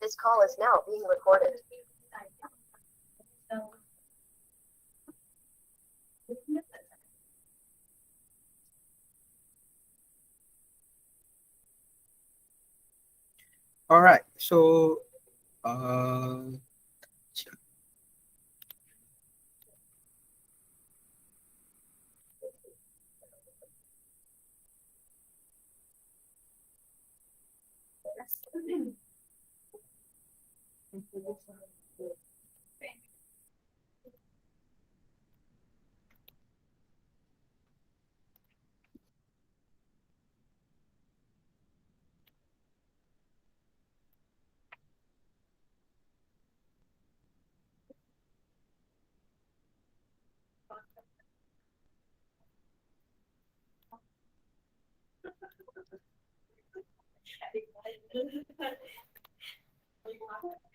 This call is now being recorded. Alright, so uh,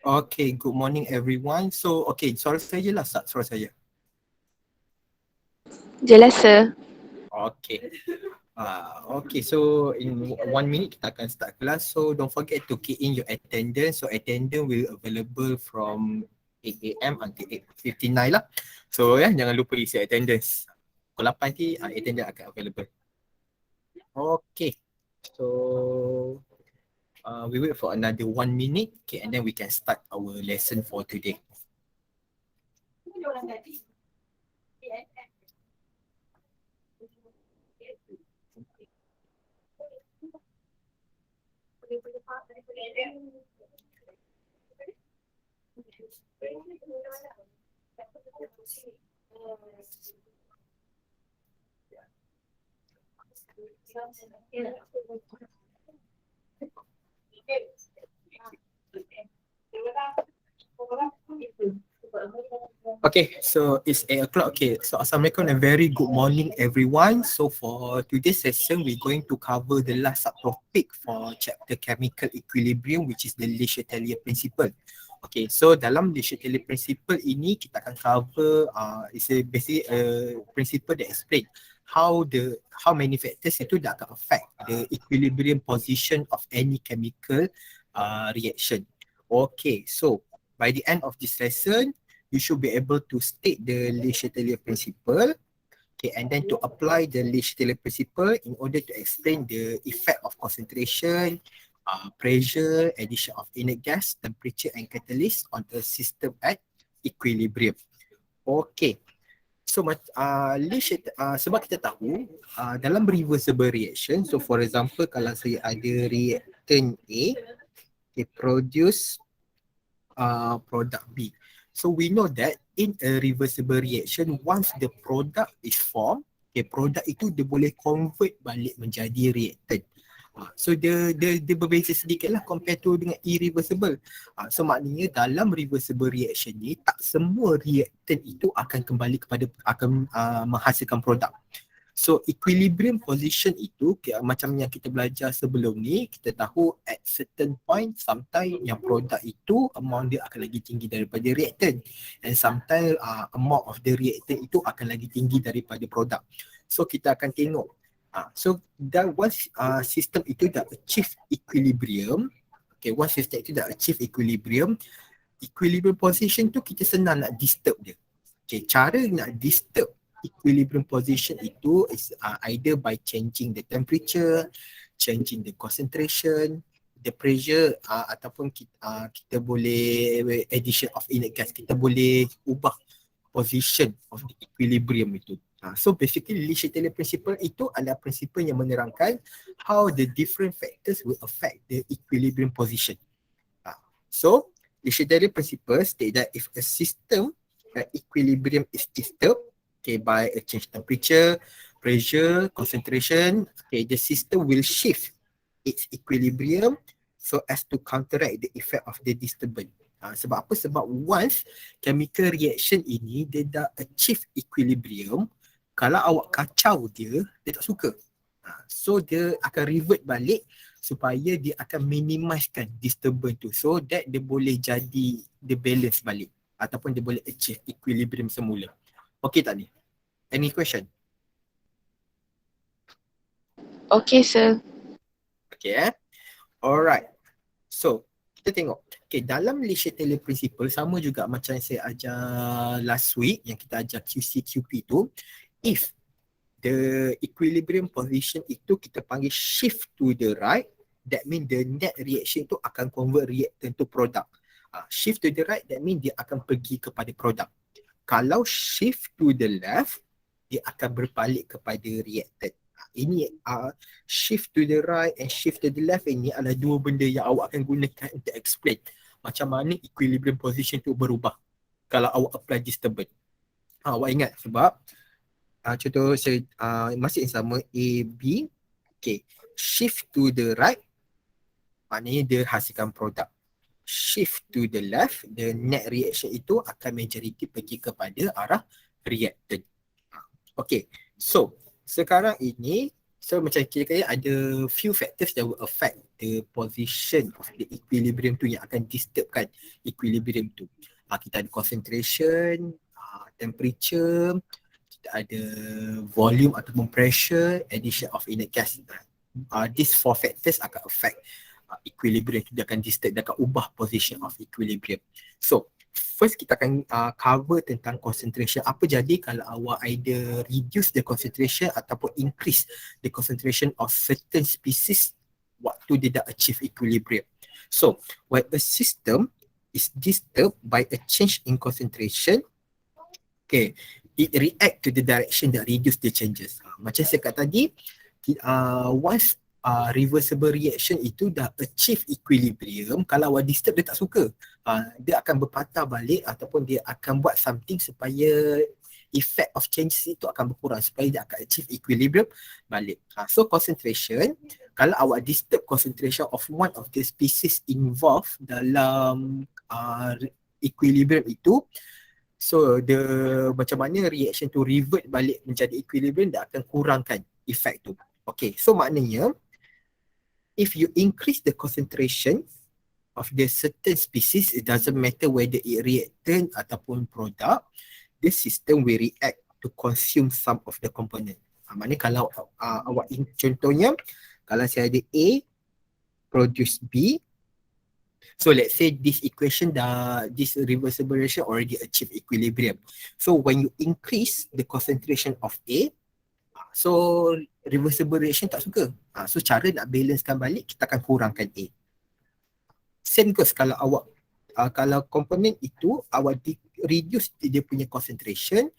okay, good morning everyone. So, okay, suara saya jelas tak suara saya? Jelas, sir. Okay. Okay, so in 1 minute kita akan start kelas. So don't forget to key in your attendance. So attendance will available from 8 AM until 8:59 lah. So jangan lupa isi attendance. Pukul 8 nanti attendance akan available. Okay, so we wait for another 1 minute, okay, and then we can start our lesson for today. Okay, so it's 8 o'clock. Okay, so Assalamualaikum and very good morning everyone. So for today's session, we're going to cover the last subtopic for chapter chemical equilibrium, which is the Le Chatelier principle. Okay, so dalam Le Chatelier principle ini kita akan cover it's a basically a principle that explain how many factors itu that akan affect the equilibrium position of any chemical reaction. Okay, so by the end of this lesson, you should be able to state the Le Chatelier principle, okay, and then to apply the Le Chatelier principle in order to explain the effect of concentration, pressure, addition of inert gas, temperature and catalyst on a system at equilibrium. Okay, so sebab kita tahu dalam reversible reaction, so for example kalau saya ada reactant A, okay, produce product B. So we know that in a reversible reaction, once the product is formed, okay, produk itu dia boleh convert balik menjadi reactant. So dia berbeza sedikit lah compare to dengan irreversible. So maknanya dalam reversible reaction ni tak semua reactant itu akan kembali kepada menghasilkan produk. So equilibrium position itu macam yang kita belajar sebelum ni, kita tahu at certain point sometimes yang produk itu amount dia akan lagi tinggi daripada reactant, and sometimes amount of the reactant itu akan lagi tinggi daripada produk. So kita akan tengok so that once system itu dah achieve equilibrium, okay, once system itu dah achieve equilibrium position tu kita senang nak disturb dia. Okay, cara nak disturb equilibrium position itu is either by changing the temperature, changing the concentration, the pressure, ataupun kita boleh addition of inert gas, kita boleh ubah position of the equilibrium itu. So basically Le Chatelier principle itu adalah prinsipal yang menerangkan how the different factors will affect the equilibrium position. So Le Chatelier principle state that if a system equilibrium is disturbed, okay, by a change temperature, pressure, concentration, okay, the system will shift its equilibrium so as to counteract the effect of the disturbance. Sebab apa? Sebab once chemical reaction ini dia dah achieve equilibrium, kalau awak kacau dia tak suka. So dia akan revert balik supaya dia akan minimizekan disturbance tu, so that dia boleh jadi dia balance balik ataupun dia boleh achieve equilibrium semula. Okay tak ni? Any question? Okay, sir. Okay. Alright. So kita tengok. Okay, dalam Malaysia-Taylor Principle sama juga macam yang saya ajar last week yang kita ajar QC-QP tu. If the equilibrium position itu kita panggil shift to the right, that mean the net reaction itu akan convert reactant to product. Shift to the right, that mean dia akan pergi kepada produk. Kalau shift to the left, dia akan berbalik kepada reactant. Ini shift to the right and shift to the left ini adalah dua benda yang awak akan gunakan untuk explain macam mana equilibrium position tu berubah kalau awak apply disturbance. Awak ingat sebab contoh saya masih yang sama A, B. Okay. Shift to the right maknanya dia hasilkan produk. Shift to the left, the net reaction itu akan majority pergi kepada arah reactant. Okay. So sekarang ini, so macam kira-kira ada few factors that will affect the position of the equilibrium tu yang akan disturbkan equilibrium tu. Kita ada concentration, temperature, kita ada volume ataupun pressure, addition of inert gas. These four factors akan affect equilibrium tu, dia akan disturb, dia akan ubah position of equilibrium. So first kita akan cover tentang concentration. Apa jadi kalau awak either reduce the concentration ataupun increase the concentration of certain species waktu dia dah achieve equilibrium. So when a system is disturbed by a change in concentration, okay, it react to the direction that reduce the changes. Macam saya kata tadi, once reversible reaction itu dah achieve equilibrium, kalau awak disturb dia tak suka. Dia akan berpatah balik ataupun dia akan buat something supaya effect of changes itu akan berkurang supaya dia akan achieve equilibrium balik. So concentration, kalau awak disturb concentration of one of the species involved dalam equilibrium itu, so the macam mana reaction tu revert balik menjadi equilibrium, dia akan kurangkan effect tu. Okay, so maknanya if you increase the concentration of the certain species, it doesn't matter whether it reactant ataupun product, the system will react to consume some of the component. Maknanya kalau awak contohnya, kalau saya ada A produce B, so let's say this equation this reversible reaction already achieve equilibrium. So when you increase the concentration of A, so reversible reaction tak suka. So cara nak balancekan balik, kita akan kurangkan A. Same goes kalau awak kalau komponen itu awak reduce dia punya concentration,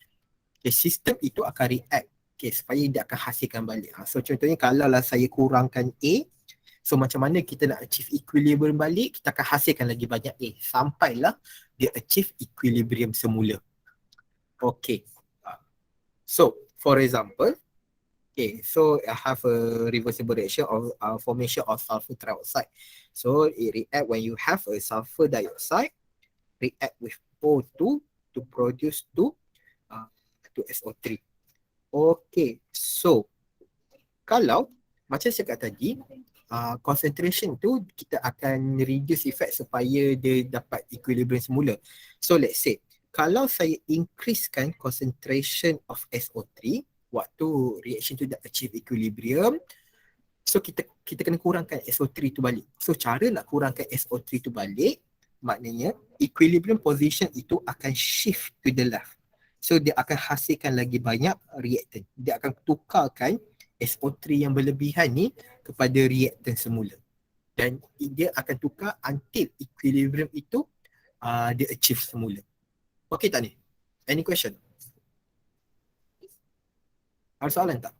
okay, sistem itu akan react, okay, supaya dia akan hasilkan balik. So contohnya kalau lah saya kurangkan A, so macam mana kita nak achieve equilibrium balik, kita akan hasilkan lagi banyak A sampailah dia achieve equilibrium semula. Okay. So for example, okay, so I have a reversible reaction of formation of sulfur trioxide. So it react when you have a sulfur dioxide react with O2 to produce to SO3. Okay, so kalau macam saya kata tadi, concentration tu kita akan reduce effect supaya dia dapat equilibrium semula. So let's say kalau saya increasekan concentration of SO3 waktu reaction tu dah achieve equilibrium, so kita kena kurangkan SO3 tu balik. So cara nak kurangkan SO3 tu balik, maknanya equilibrium position itu akan shift to the left. So dia akan hasilkan lagi banyak reactant. Dia akan tukarkan SO3 yang berlebihan ni kepada reactant semula. Dan dia akan tukar until equilibrium itu dia achieve semula. Okay tak ni? Any question? Ada soalan tak?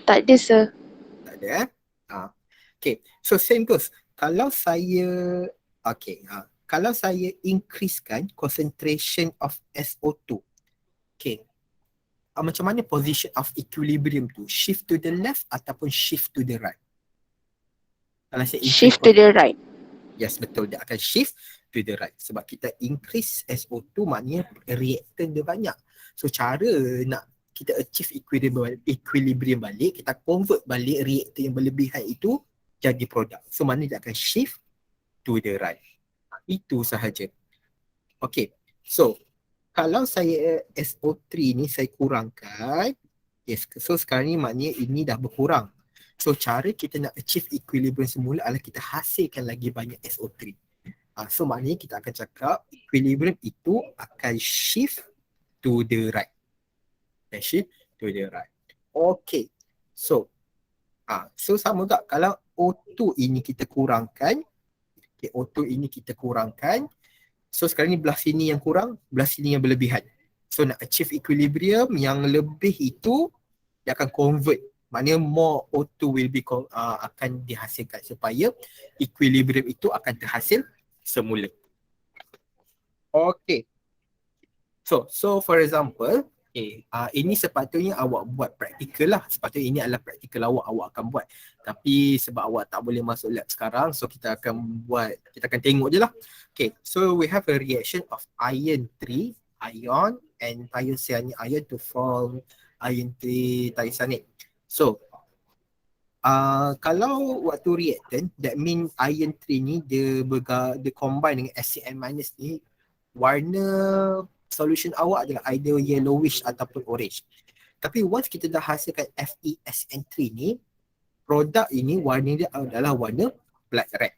Tak ada, sir. Tak ada Okay, so same goes. Kalau saya kalau saya increasekan concentration of SO2, okay, macam mana position of equilibrium tu? Shift to the left ataupun shift to the right? Kalau saya Shift to the right. Yes, betul. Dia akan shift to the right. Sebab kita increase SO2 maknanya reactant dia banyak. So cara nak kita achieve equilibrium balik, kita convert balik reactant yang berlebihan itu jadi produk. So maknanya dia akan shift to the right. Itu sahaja. Okay. So kalau saya SO3 ni saya kurangkan, yes, so sekarang ni maknanya ini dah berkurang. So cara kita nak achieve equilibrium semula adalah kita hasilkan lagi banyak SO3. So maknanya kita akan cakap equilibrium itu akan shift to the right. Shift to the right. Okay. So sama tak kalau O2 ini kita kurangkan, O2 ini kita kurangkan, so sekarang ni belah sini yang kurang, belah sini yang berlebihan. So nak achieve equilibrium yang lebih itu dia akan convert. Maknanya more O2 will be akan dihasilkan supaya equilibrium itu akan terhasil semula. Okay. So for example, ini sepatutnya awak buat praktikal lah. Sepatutnya ini adalah praktikal awak akan buat. Tapi sebab awak tak boleh masuk lab sekarang, so kita akan tengok je lah. Okay, so we have a reaction of iron 3 ion and thiocyanate ion to form iron 3 thiocyanate. So kalau waktu reactant, that mean iron 3 ni dia combine dengan SCN minus ni, warna solution awak adalah either yellowish ataupun orange. Tapi once kita dah hasilkan FeSN3 ni, produk ini warna dia adalah warna blood red.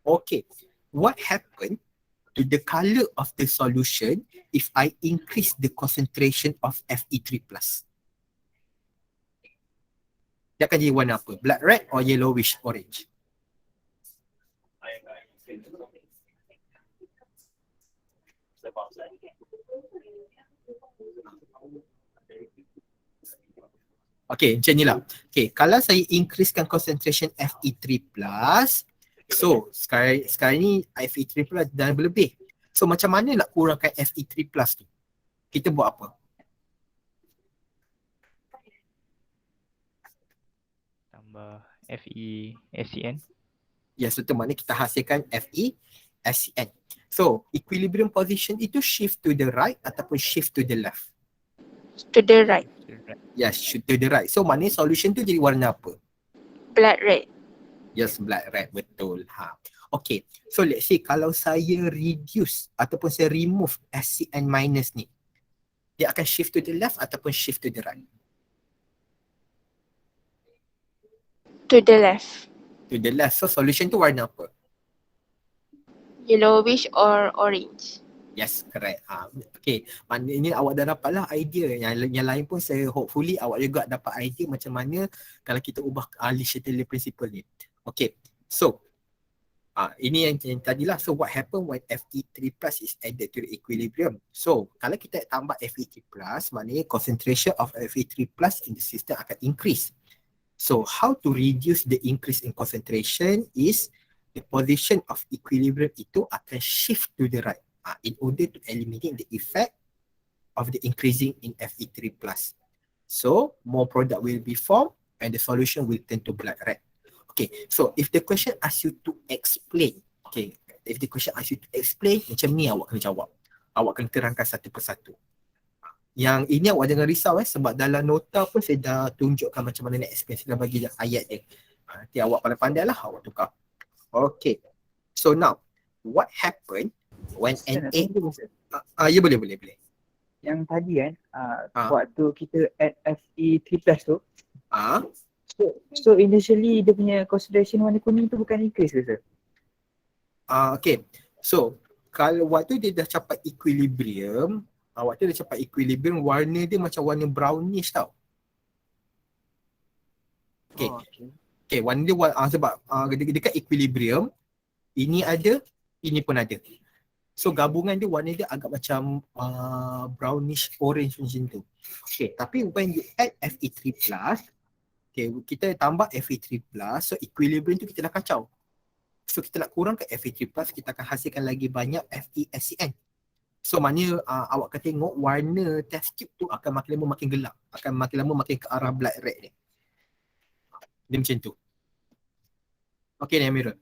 Okay, what happened to the color of the solution if I increase the concentration of Fe3+? Dia akan jadi warna apa? Blood red or yellowish orange? Okay, macam ni lah. Okay, kalau saya increasekan concentration Fe3+, so sekarang ni Fe3+ dah berlebih. So macam mana nak kurangkan Fe3+ tu? Kita buat apa? Tambah FeSCN. Yes, betul. Maknanya kita hasilkan FeSCN. So, equilibrium position itu shift to the right ataupun shift to the left? To the right. Yes, shift to the right. So, maknanya solution tu jadi warna apa? Blood red. Yes, blood red. Betul. Okay. So, let's say kalau saya reduce ataupun saya remove SCN minus ni, dia akan shift to the left ataupun shift to the right? To the left. To the left. So, solution tu warna apa? Yellowish or orange. Yes, correct. Okay, maknanya awak dah dapat lah idea. Yang lain pun saya hopefully awak juga dapat idea macam mana kalau kita ubah Le Chatelier principle ni. Okay, so ini yang tadilah. So what happen when Fe3+ is added to the equilibrium? So kalau kita tambah Fe3+, maknanya concentration of Fe3+ in the system akan increase. So how to reduce the increase in concentration is the position of equilibrium itu akan shift to the right in order to eliminate the effect of the increasing in Fe3+. So more product will be formed and the solution will turn to blood red. Okay, so if the question asks you to explain, macam ni awak kena jawab. Awak kena terangkan satu persatu. Yang ini awak jangan risau sebab dalam nota pun saya dah tunjukkan macam mana nak explain. Saya dah bagi ayat dia. Nanti awak pandai-pandai lah awak tukar. Okay, so now what happened when Na? Ya boleh. Yang tadi kan, waktu kita add Fe3+ tu, so initially dia punya concentration warna kuning tu bukan increase ke sir? Okay, so kalau waktu dia dah capai equilibrium, warna dia macam warna brownish tau. Okay. Okay, warna dia sebab dekat equilibrium, ini ada, ini pun ada. So gabungan dia warna dia agak macam brownish orange macam tu. Okay, tapi when you add Fe3+, okay, kita tambah Fe3+, so equilibrium tu kita dah kacau. So kita nak kurangkan Fe3+, kita akan hasilkan lagi banyak FeSCN. So maknanya awak akan tengok warna test tube tu akan makin lama makin gelap. Akan makin lama makin ke arah blood red ni. Dia macam tu. Okay ni Amirul.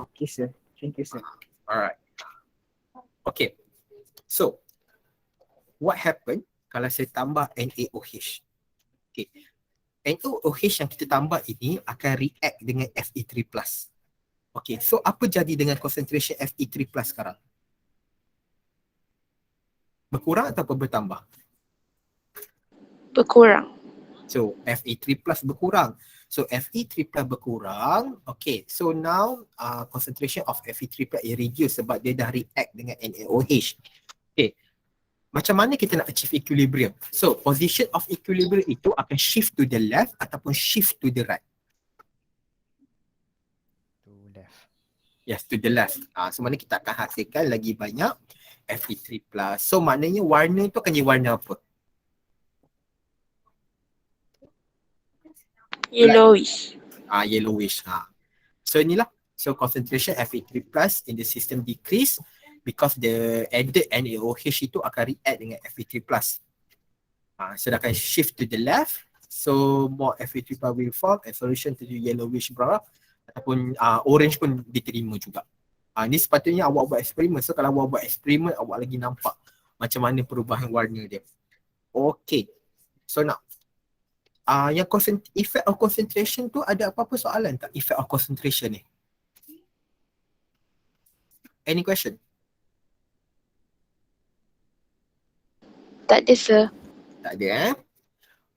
Okay sir, thank you sir. Alright. Okay. So, what happen kalau saya tambah NaOH? Okay. NaOH yang kita tambah ini akan react dengan Fe3+. Okay, so apa jadi dengan concentration Fe3+ sekarang? Berkurang atau bertambah? Berkurang. So, Fe3+ berkurang. So Fe3 plus berkurang. Okay, so now concentration of Fe3 plus is reduced sebab dia dah react dengan NaOH. Okay, macam mana kita nak achieve equilibrium? So position of equilibrium itu akan shift to the left ataupun shift to the right. To left. Yes, to the left. So mana kita akan hasilkan lagi banyak Fe3 plus. So maknanya warna tu akan jadi warna apa? Yellowish. Yellowish. So inilah. So concentration Fe3 plus in the system decrease because the added NaOH itu akan react dengan Fe3 plus. So dia akan shift to the left. So more Fe3 plus will form and solution to the yellowish brown ataupun orange pun diterima juga. Ni sepatutnya awak buat eksperimen. So kalau awak buat eksperimen, awak lagi nampak macam mana perubahan warna dia. Okay. So now yang effect of concentration tu ada apa-apa soalan tak? Effect of concentration ni. Any question? Tak ada, sir. Tak ada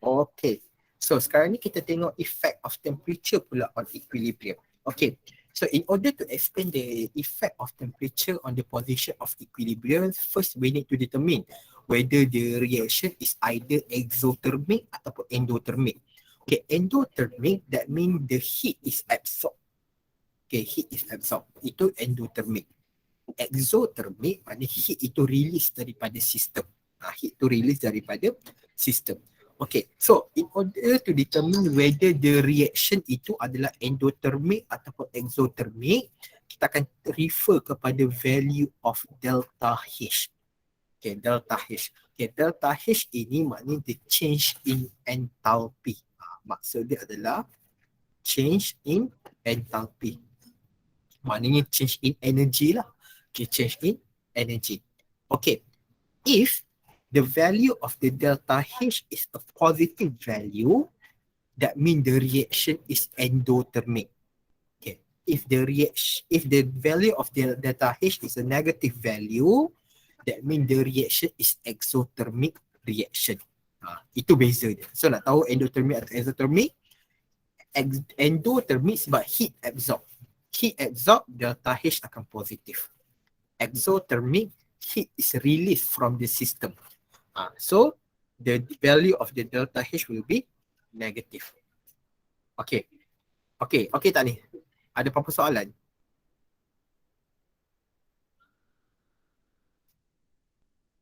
Okay. So sekarang ni kita tengok effect of temperature pula on equilibrium. Okay. So in order to explain the effect of temperature on the position of equilibrium, first we need to determine whether the reaction is either exothermic ataupun endothermic. Okay, endothermic, that means the heat is absorbed. Okay, heat is absorbed. Itu endothermic. Exothermic maknanya heat itu release daripada sistem. Heat itu release daripada sistem. Okay, so in order to determine whether the reaction itu adalah endothermic ataupun exothermic, kita akan refer kepada value of delta H. Okay, delta H. Okay, delta H ini maknanya the change in enthalpy. Maksud dia adalah change in enthalpy. Maknanya change in energy lah. Okay, change in energy. Okay, if the value of the delta H is a positive value, that means the reaction is endothermic. Okay, if the value of the delta H is a negative value, that means the reaction is exothermic reaction. Itu beza dia. So nak tahu endothermic atau exothermic, endothermic sebab heat absorb. Heat absorb, delta H akan positif. Exothermic, heat is released from the system. So the value of the delta H will be negative. Okay. Okay tak ni? Ada apa-apa soalan?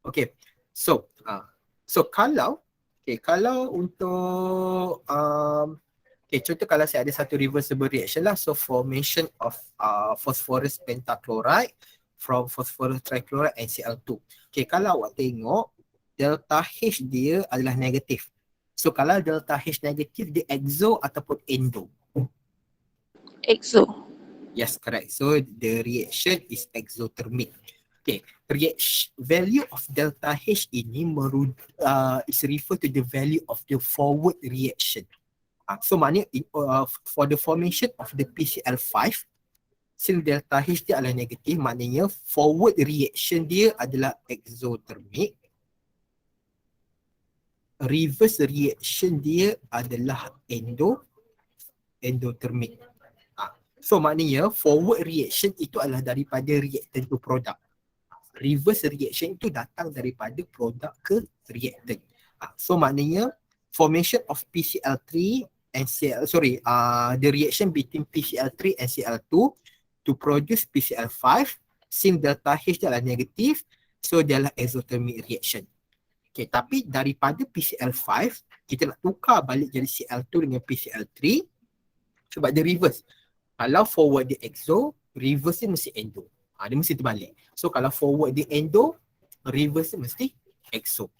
Okay. So kalau untuk contoh kalau saya ada satu reversible reaction lah, so formation of phosphorus pentachloride from phosphorus trichloride and Cl2. Okay, kalau awak tengok delta H dia adalah negatif. So kalau delta H negatif, dia exo ataupun endo? Exo. Yes, correct. So the reaction is exothermic. Okay, value of delta H ini is referred to the value of the forward reaction. So maknanya for the formation of the PCl5, since delta H dia adalah negatif, maknanya forward reaction dia adalah exothermic. Reverse reaction dia adalah endothermic. So maknanya forward reaction itu adalah daripada reactant to product. Reverse reaction itu datang daripada produk ke reactant. So maknanya formation of PCl3 and the reaction between PCl3 and Cl2 to produce PCl5, since delta H dia adalah negatif, so dia adalah exothermic reaction. Okay, tapi daripada PCl5, kita nak tukar balik jadi Cl2 dengan PCl3 sebab dia reverse. Kalau forward dia exo, reverse dia mesti endo. Dia mesti terbalik. So kalau forward dia endo, reverse dia mesti exo.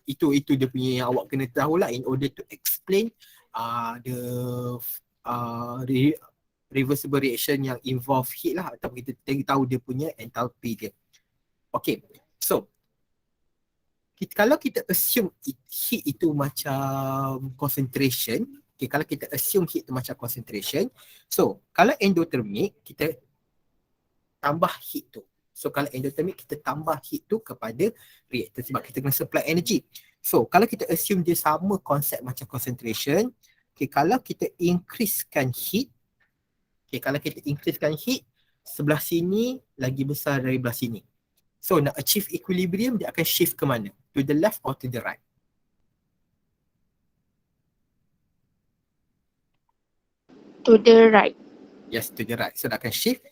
Itu dia punya yang awak kena tahu lah in order to explain the reversible reaction yang involve heat lah, atau kita tahu dia punya enthalpy dia. Okay, so kalau kita assume heat itu macam concentration, kalau kita assume heat itu macam concentration, so kalau endothermic, kita tambah heat tu. So kalau endothermic, kita tambah heat tu kepada reactor sebab kita kena supply energy. So kalau kita assume dia sama konsep macam concentration, Okay, kalau kita increasekan heat, okay, kalau kita increasekan heat, sebelah sini lagi besar dari belah sini. So nak achieve equilibrium, dia akan shift ke mana? To the left or to the right? To the right. Yes, to the right. So dia akan shift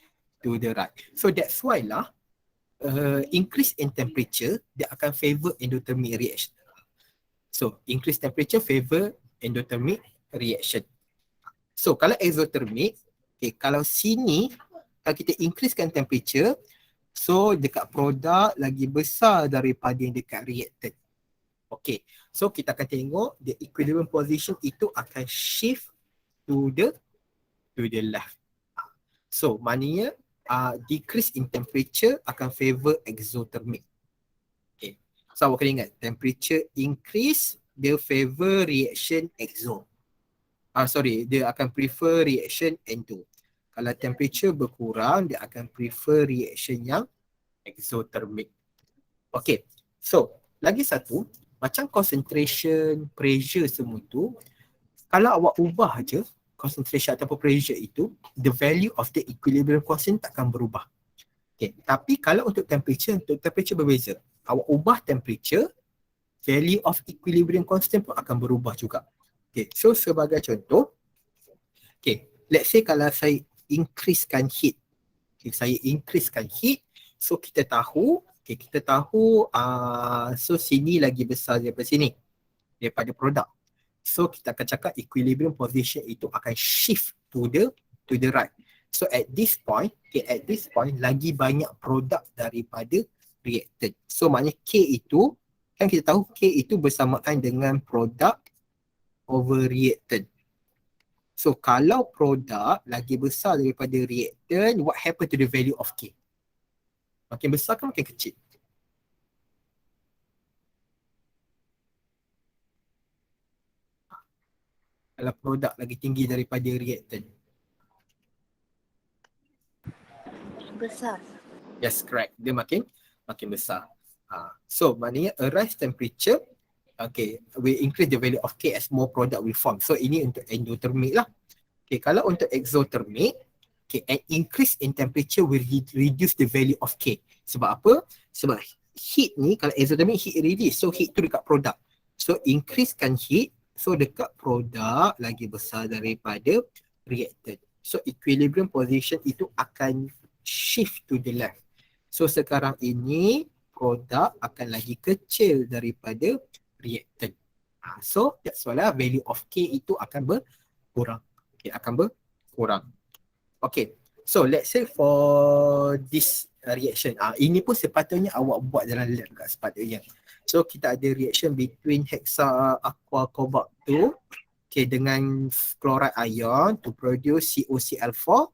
to the right. So that's why lah, increase in temperature, dia akan favor endothermic reaction. So increase temperature favor endothermic reaction. So kalau exothermic, okay, kalau sini, kalau kita increasekan temperature, so dekat produk lagi besar daripada yang dekat reactant. Okay, so kita akan tengok the equilibrium position itu akan shift to the left. So maknanya decrease in temperature akan favor exothermic. Okay, so awak kena ingat, temperature increase, dia favor reaction exo. Dia akan prefer reaction endo. Kalau temperature berkurang, dia akan prefer reaction yang exothermic. Okay, so lagi satu, macam concentration, pressure semua tu, kalau awak ubah je concentration ataupun pressure itu, the value of the equilibrium constant takkan berubah. Okay, tapi kalau untuk temperature berbeza. Awak ubah temperature, value of equilibrium constant pun akan berubah juga. Okay, so sebagai contoh, okay, let's say kalau saya increasekan heat. Okay, saya increasekan heat, so kita tahu, so sini lagi besar daripada sini, daripada produk. So kita akan cakap equilibrium position itu akan shift to the right. So at this point, lagi banyak produk daripada reactant. So maknanya K itu, kan kita tahu K itu bersamaan dengan produk over reactant. So kalau produk lagi besar daripada reactant, what happen to the value of K? Makin besar ke makin kecil? Kalau produk lagi tinggi daripada reactant. Besar. Yes, correct. Dia makin besar. So maknanya arise temperature, okay, we increase the value of K as more product will form. So ini untuk endothermic lah. Okay, kalau untuk exothermic, okay, an increase in temperature will reduce the value of K. Sebab apa? Sebab heat ni, kalau exothermic heat release, so heat tu dekat produk. So increasekan heat, so dekat produk lagi besar daripada reactant. So equilibrium position itu akan shift to the left. So sekarang ini produk akan lagi kecil daripada reactant. So that's why lah value of K itu akan berkurang. Okay, akan berkurang. Okay, so let's say for this reaction, ini pun sepatutnya awak buat dalam lab kat sepatutnya. So kita ada reaction between hexa aqua cobalt 2, okay, dengan chloride ion to produce COCl4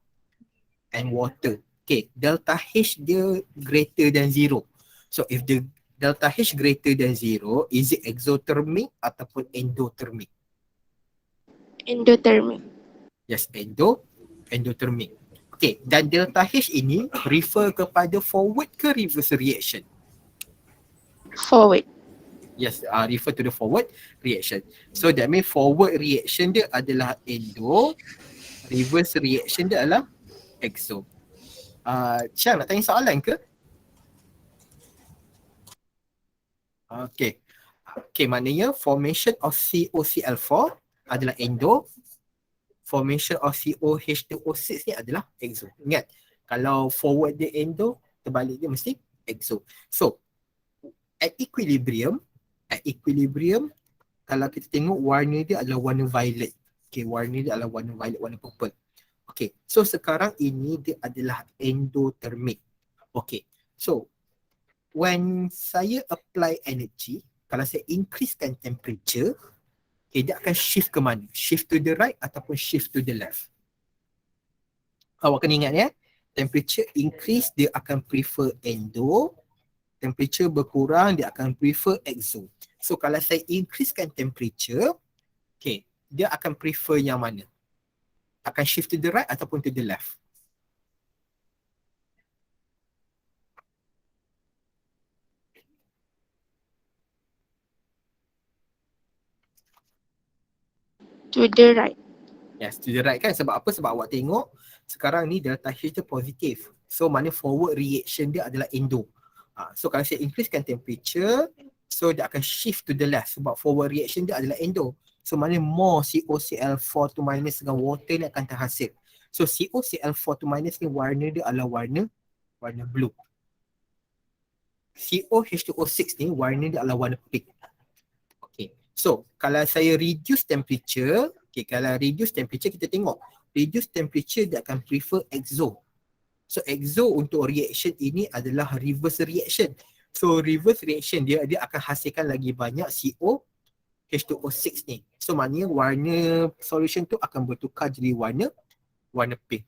and water. Okay, delta H dia greater than 0. So if the delta H greater than 0, is it exothermic ataupun endothermic? Endothermic. Yes, endothermic. Okay, dan delta H ini refer kepada forward ke reverse reaction? Forward. Yes, refer to the forward reaction. So that means forward reaction dia adalah endo, reverse reaction dia adalah exo. Syah nak tanya soalan ke? Okay. Okay, maknanya formation of COCl4 adalah endo, formation of COH2O6 ni adalah exo. Ingat, kalau forward dia endo, terbalik dia mesti exo. So, at equilibrium, kalau kita tengok warna dia adalah warna violet. Okay, warna dia adalah warna violet, warna purple. Okay, so sekarang ini dia adalah endothermic. Okay, so when saya apply energy, kalau saya increasekan temperature, okay, dia akan shift ke mana? Shift to the right ataupun shift to the left? Awak kena ingat ya, temperature increase dia akan prefer endo, temperature berkurang dia akan prefer exo. So kalau saya increasekan temperature, okay, dia akan prefer yang mana? Akan shift to the right ataupun to the left? To the right. Yes, to the right kan. Sebab apa? Sebab awak tengok sekarang ni delta H dia positif. So mana forward reaction dia adalah endo. So kalau saya increasekan temperature, so dia akan shift to the left sebab forward reaction dia adalah endo. So mana more COCl4 to minus dengan water ni akan terhasil. So COCl4 to minus ni warna dia adalah warna blue. COH2O6 ni warna dia adalah warna pink. Okay. So kalau saya reduce temperature, kalau reduce temperature kita tengok. Reduce temperature dia akan prefer exo. So exo untuk reaction ini adalah reverse reaction. So reverse reaction dia akan hasilkan lagi banyak COH2O6 ni. So maknanya warna solution tu akan bertukar jadi warna pink.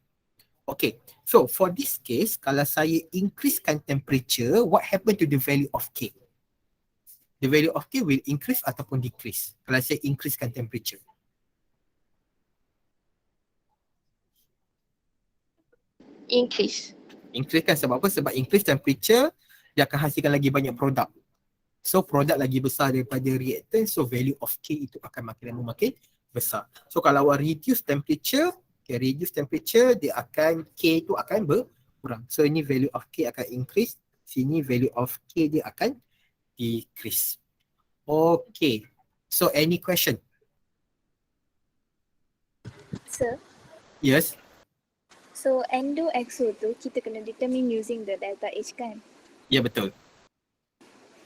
Okay, so for this case, kalau saya increasekan temperature, what happen to the value of K? The value of K will increase ataupun decrease kalau saya increasekan temperature. Increase. Increase kan sebab apa? Sebab increase temperature, dia akan hasilkan lagi banyak produk. So produk lagi besar daripada reactant, so value of K itu akan makin lama makin besar. So kalau awak reduce temperature, reduce temperature, dia akan K itu akan berkurang. So ini value of K akan increase, sini value of K dia akan decrease. Okay. So any question? Sir, Yes. so endo exo tu kita kena determine using the delta H kan? Ya, betul.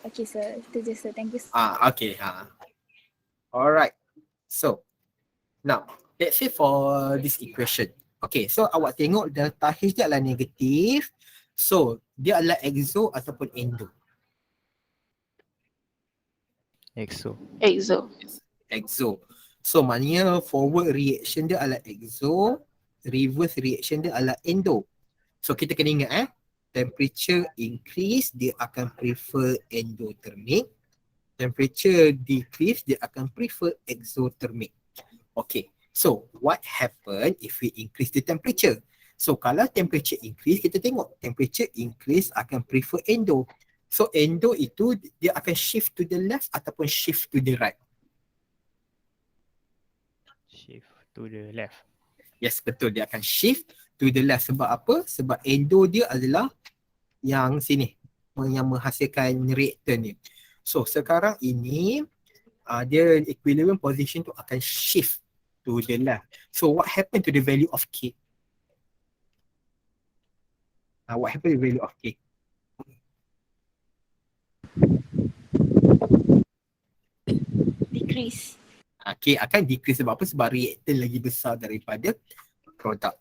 Okay sir, itu je sir. Thank you sir. Okay. Alright. So now let's say for this equation. Okay, so awak tengok delta H dia adalah negatif. So dia adalah exo ataupun endo? Exo. Exo. Exo. So maknanya forward reaction dia adalah exo, reverse reaction dia adalah endo. So kita kena ingat temperature increase dia akan prefer endothermic. Temperature decrease dia akan prefer exothermic. Okay. So what happen if we increase the temperature? So kalau temperature increase, kita tengok temperature increase akan prefer endo. So endo itu dia akan shift to the left ataupun shift to the right. Shift to the left. Yes, betul, dia akan shift to the left. Sebab apa? Sebab endo dia adalah yang sini, yang menghasilkan reaktan ni. So sekarang ini dia equilibrium position tu akan shift to the left. So what happened to the value of K? What happened to the value of K? Decrease. K akan decrease sebab apa? Sebab reaktan lagi besar daripada produk.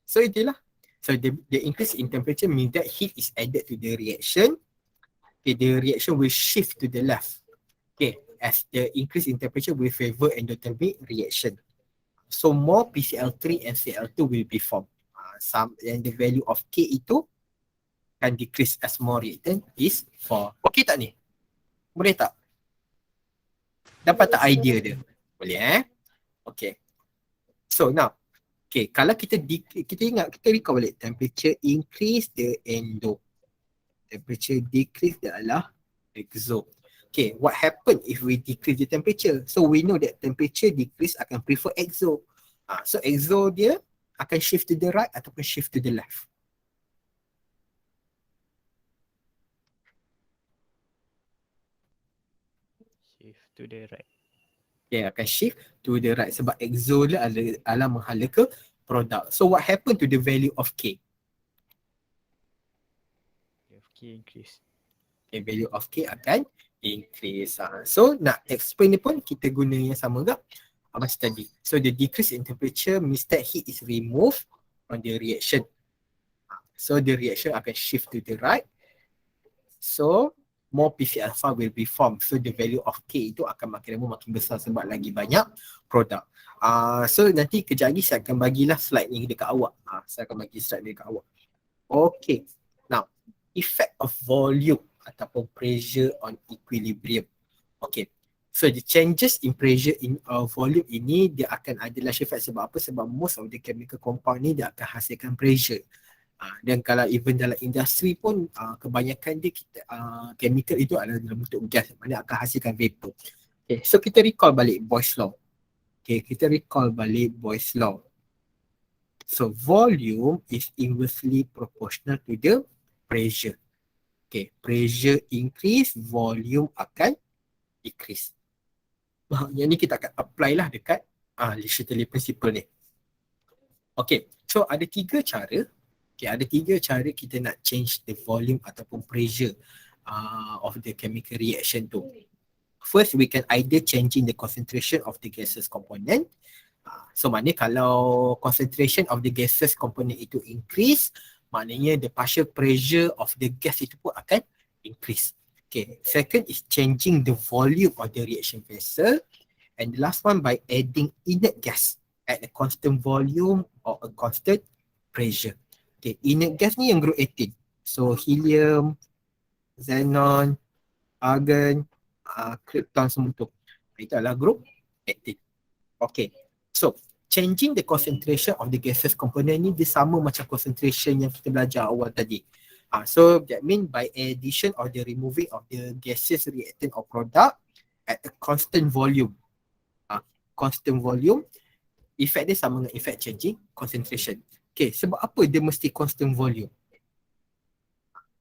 So itulah. So the increase in temperature means that heat is added to the reaction. Okay, the reaction will shift to the left. Okay, as the increase in temperature will favor endothermic reaction. So more PCl3 and Cl2 will be formed. And the value of K itu can decrease as more reactant is formed. Okay tak ni? Boleh tak? Dapat tak idea dia? Boleh Okay. So now, okay, kalau kita ingat, kita recall balik temperature increase the endo. Temperature decrease dia adalah exo. Okay, what happen if we decrease the temperature? So we know that temperature decrease akan prefer exo. So exo dia akan shift to the right ataupun shift to the left. Shift to the right. Okay, akan shift to the right sebab exo dia adalah menghala ke produk. So what happen to the value of K? K increase. Okay, value of K akan increase. So nak explain ni pun kita guna yang sama ke? Macam tadi. So the decrease in temperature means that heat is removed from the reaction. So the reaction akan shift to the right. So more PC alpha will be formed. So the value of K itu akan makin lama makin besar sebab lagi banyak produk. So nanti kejap lagi saya akan bagilah slide ni dekat awak. Saya akan bagi slide ni dekat awak. Okay. Now, effect of volume ataupun pressure on equilibrium. Okay. So the changes in pressure in volume ini dia akan adalah effect sebab apa? Sebab most of the chemical compound ni dia akan hasilkan pressure. Dan kalau even dalam industri pun kebanyakan dia chemical itu adalah dalam bentuk gas, mana akan hasilkan vapor. Okay, so kita recall balik Boyle's law. Okay, kita recall balik Boyle's law. So volume is inversely proportional to the pressure. Okay, pressure increase, volume akan decrease. Yang ni kita akan apply lah dekat Le Chatelier principle ni. Okay, so ada tiga cara. Okay, ada tiga cara kita nak change the volume ataupun pressure of the chemical reaction tu. First, we can either changing the concentration of the gaseous component. So maknanya kalau concentration of the gaseous component itu increase, maknanya the partial pressure of the gas itu pun akan increase. Okay, second is changing the volume of the reaction vessel. And the last one by adding inert gas at a constant volume or a constant pressure. Okay, inert gas ni yang group 18. So helium, xenon, argon, krypton semua tu. Itu adalah group 18. Okay, so changing the concentration of the gaseous component ni dia sama macam concentration yang kita belajar awal tadi. So that means by addition or the removing of the gaseous reactant or product at a constant volume. Constant volume, effect dia sama dengan effect changing concentration. Okay, sebab apa dia mesti constant volume?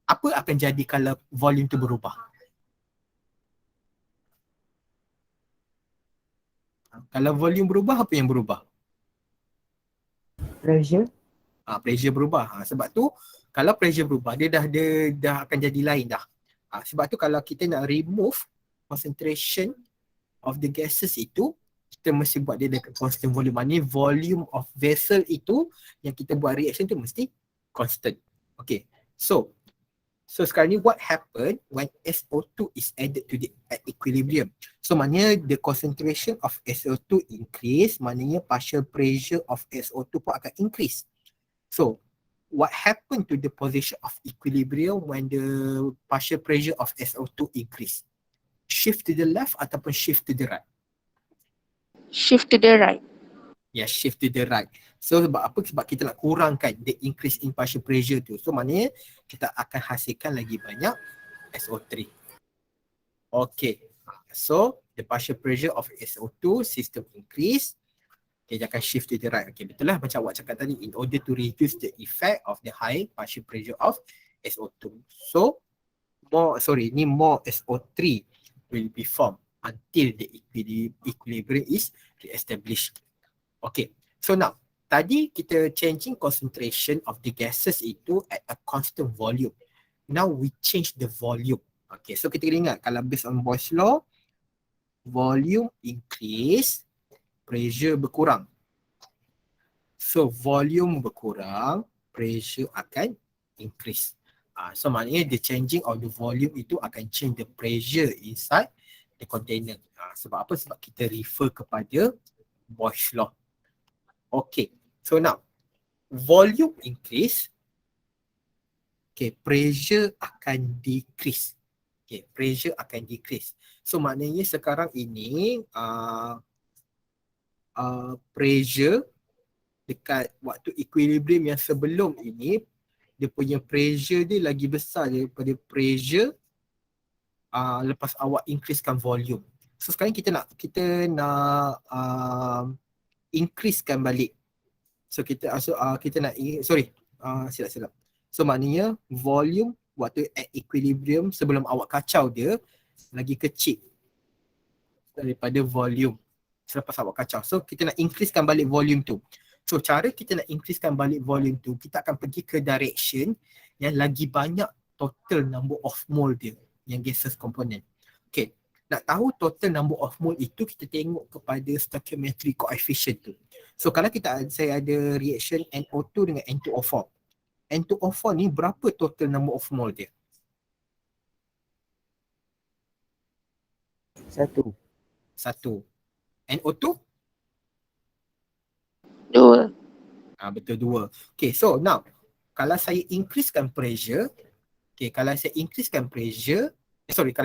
Apa akan jadi kalau volume tu berubah? Kalau volume berubah, apa yang berubah? Pressure. Pressure berubah. Sebab tu kalau pressure berubah, dia dah akan jadi lain dah. Sebab tu kalau kita nak remove concentration of the gases itu, kita mesti buat dia dekat constant volume. Maknanya volume of vessel itu yang kita buat reaction tu mesti constant. Okay. So sekarang ni what happen when SO2 is added to the at equilibrium? So maknanya the concentration of SO2 increase, maknanya partial pressure of SO2 pun akan increase. So what happen to the position of equilibrium when the partial pressure of SO2 increase? Shift to the left ataupun shift to the right? Shift to the right. Yeah, shift to the right. So sebab apa? Sebab kita nak kurangkan the increase in partial pressure tu. So maknanya kita akan hasilkan lagi banyak SO3. Okay. So the partial pressure of SO2 system increase. Okay, dia akan shift to the right. Okay, betul lah macam awak cakap tadi. In order to reduce the effect of the high partial pressure of SO2. So more SO3 will be formed until the equilibrium is re-established. Okay, so now tadi kita changing concentration of the gases itu at a constant volume. Now we change the volume. Okay, so kita kena ingat kalau based on Boyle's law, volume increase, pressure berkurang. So volume berkurang, pressure akan increase. So maknanya the changing of the volume itu akan change the pressure inside the container. Sebab apa? Sebab kita refer kepada Boyle's law. Okay, so now volume increase, okay, pressure akan decrease. Okay, pressure akan decrease. So maknanya sekarang ini pressure dekat waktu equilibrium yang sebelum ini, dia punya pressure dia lagi besar daripada pressure lepas awak increasekan volume. So sekarang kita nak increasekan balik. So kita nak silap. So maknanya volume waktu at equilibrium sebelum awak kacau dia lagi kecil daripada volume selepas awak kacau. So kita nak increasekan balik volume tu. So cara kita nak increasekan balik volume tu, kita akan pergi ke direction yang lagi banyak total number of mole dia, yang gaseous component. Okay, nak tahu total number of mole itu, kita tengok kepada stoichiometric coefficient tu. So kalau saya ada reaction NO2 dengan N2O4. N2O4 ni berapa total number of mole dia? 1. NO2? 2. Betul 2. Okay, so now kalau saya increasekan pressure, kalau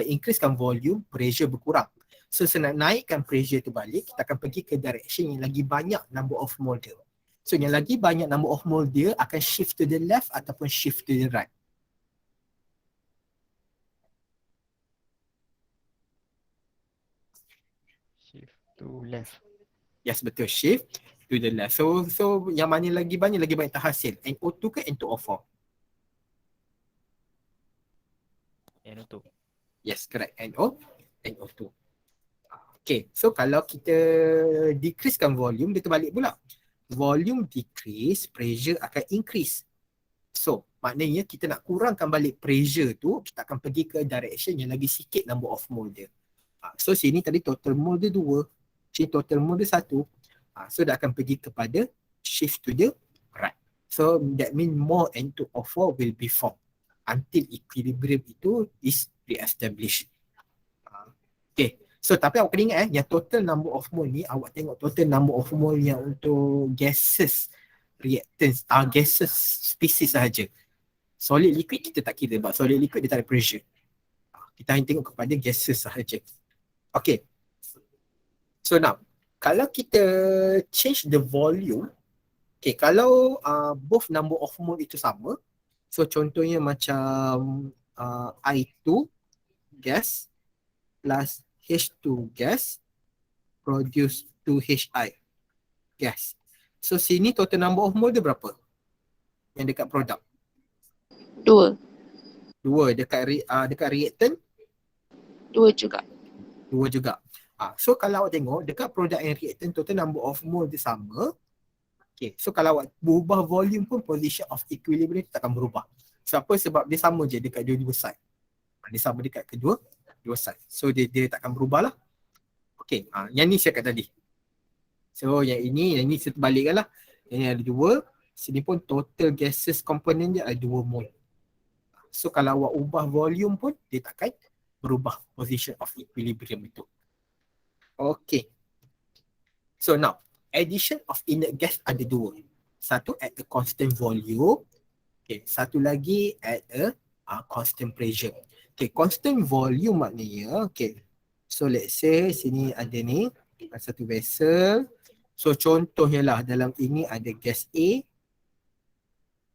increasekan volume, pressure berkurang. So saya nak naikkan pressure tu balik, kita akan pergi ke direction yang lagi banyak number of mole dia. So yang lagi banyak number of mole dia akan shift to the left ataupun shift to the right. Shift to left. Yes, betul. Shift to the left. So yang mana lagi banyak terhasil? NO2 ke N2O4? NO2. Yes, correct. NO2. Okay, so kalau kita decreasekan volume, dia terbalik pula. Volume decrease, pressure akan increase. So, maknanya kita nak kurangkan balik pressure tu, kita akan pergi ke direction yang lagi sikit number of mole dia. So, sini tadi total mole dia 2, sini total mole dia 1. So, dia akan pergi kepada shift to the right. So, that means more N2O4 will be formed until equilibrium itu is re-established. Okay. So tapi awak kena ingat yang total number of mole ni, awak tengok total number of mole yang untuk gases reactants, gases species sahaja. Solid liquid kita tak kira, sebab solid liquid dia tak ada pressure. Kita hanya tengok kepada gases sahaja. Okay. So now, kalau kita change the volume, okay, kalau both number of mole itu sama, so contohnya macam I2 gas plus H2 gas produce 2HI gas. So sini total number of mole dia berapa? Yang dekat produk? 2. 2 dekat reactant? 2 juga. 2 juga. So kalau awak tengok dekat produk yang reactant total number of mole dia sama. Okay, so kalau awak berubah volume pun position of equilibrium takkan berubah. Sebab dia sama je dekat dua-dua side. Dia sama dekat kedua side. So dia takkan berubah lah. Okay, yang ni saya kat tadi. So yang ini terbalikkan lah. Yang ni ada 2. Sini pun total gases component dia ada 2 mole. So kalau awak ubah volume pun dia takkan berubah position of equilibrium itu. Okay. So now, addition of inert gas ada 2. Satu at a constant volume. Okay, satu lagi at a constant pressure. Okay, constant volume maknanya, okay. So let's say sini ada ni, satu vessel. So contohnya lah dalam ini ada gas A,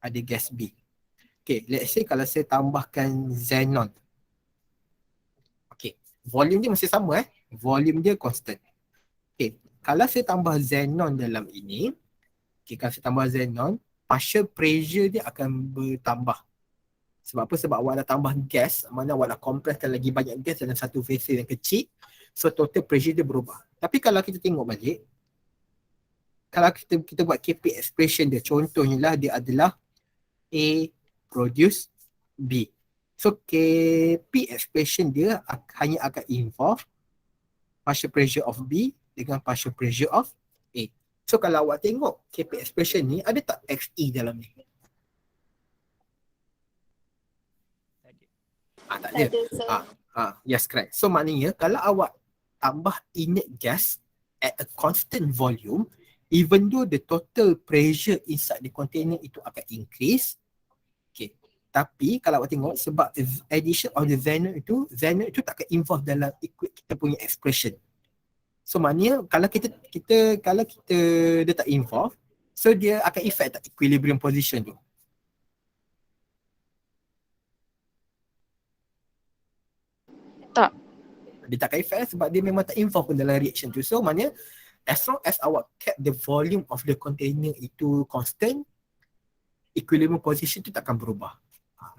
ada gas B. Okay, let's say kalau saya tambahkan xenon. Okay, volume dia masih sama volume dia constant. Okay, kalau saya tambah xenon dalam ini, okay, kalau saya tambah xenon, partial pressure dia akan bertambah. Sebab apa? Sebab awak dah tambah gas, mana awak dah kompreskan lagi banyak gas dalam satu vessel yang kecil. So total pressure dia berubah. Tapi kalau kita tengok balik, kalau kita buat KP expression dia, contohnya lah dia adalah A produce B. So KP expression dia hanya akan involve partial pressure of B dengan partial pressure of A. So kalau awak tengok KP expression ni, ada tak XE dalam ni? Tak ada. Yes, correct. So maknanya kalau awak tambah inert gas at a constant volume, even though the total pressure inside the container itu akan increase, okay. Tapi kalau awak tengok sebab addition of the xenon itu tak akan involve dalam kita punya expression. So maknanya kalau kita dia tak involve, so dia akan affect tak equilibrium position tu. Tak. Dia tak akan affect sebab dia memang tak involve pun dalam reaction tu. So maknanya as long as awak kept the volume of the container itu constant, equilibrium position tu takkan berubah.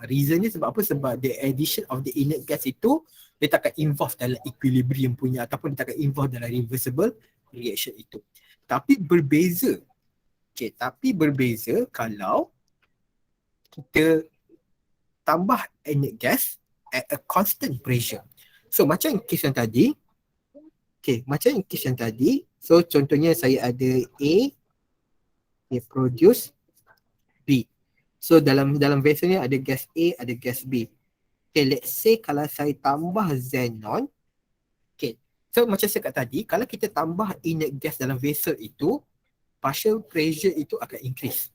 Reason ni sebab apa? Sebab the addition of the inert gas itu dia takkan involve dalam equilibrium punya ataupun dia takkan involve dalam reversible reaction itu. Tapi berbeza. Okay, tapi berbeza kalau kita tambah inert gas at a constant pressure. So macam case yang tadi, so contohnya saya ada A, dia produce B. So dalam vessel ni ada gas A, ada gas B. Okay, let's say kalau saya tambah xenon, okay, so macam saya kata tadi, kalau kita tambah inert gas dalam vessel itu, partial pressure itu akan increase.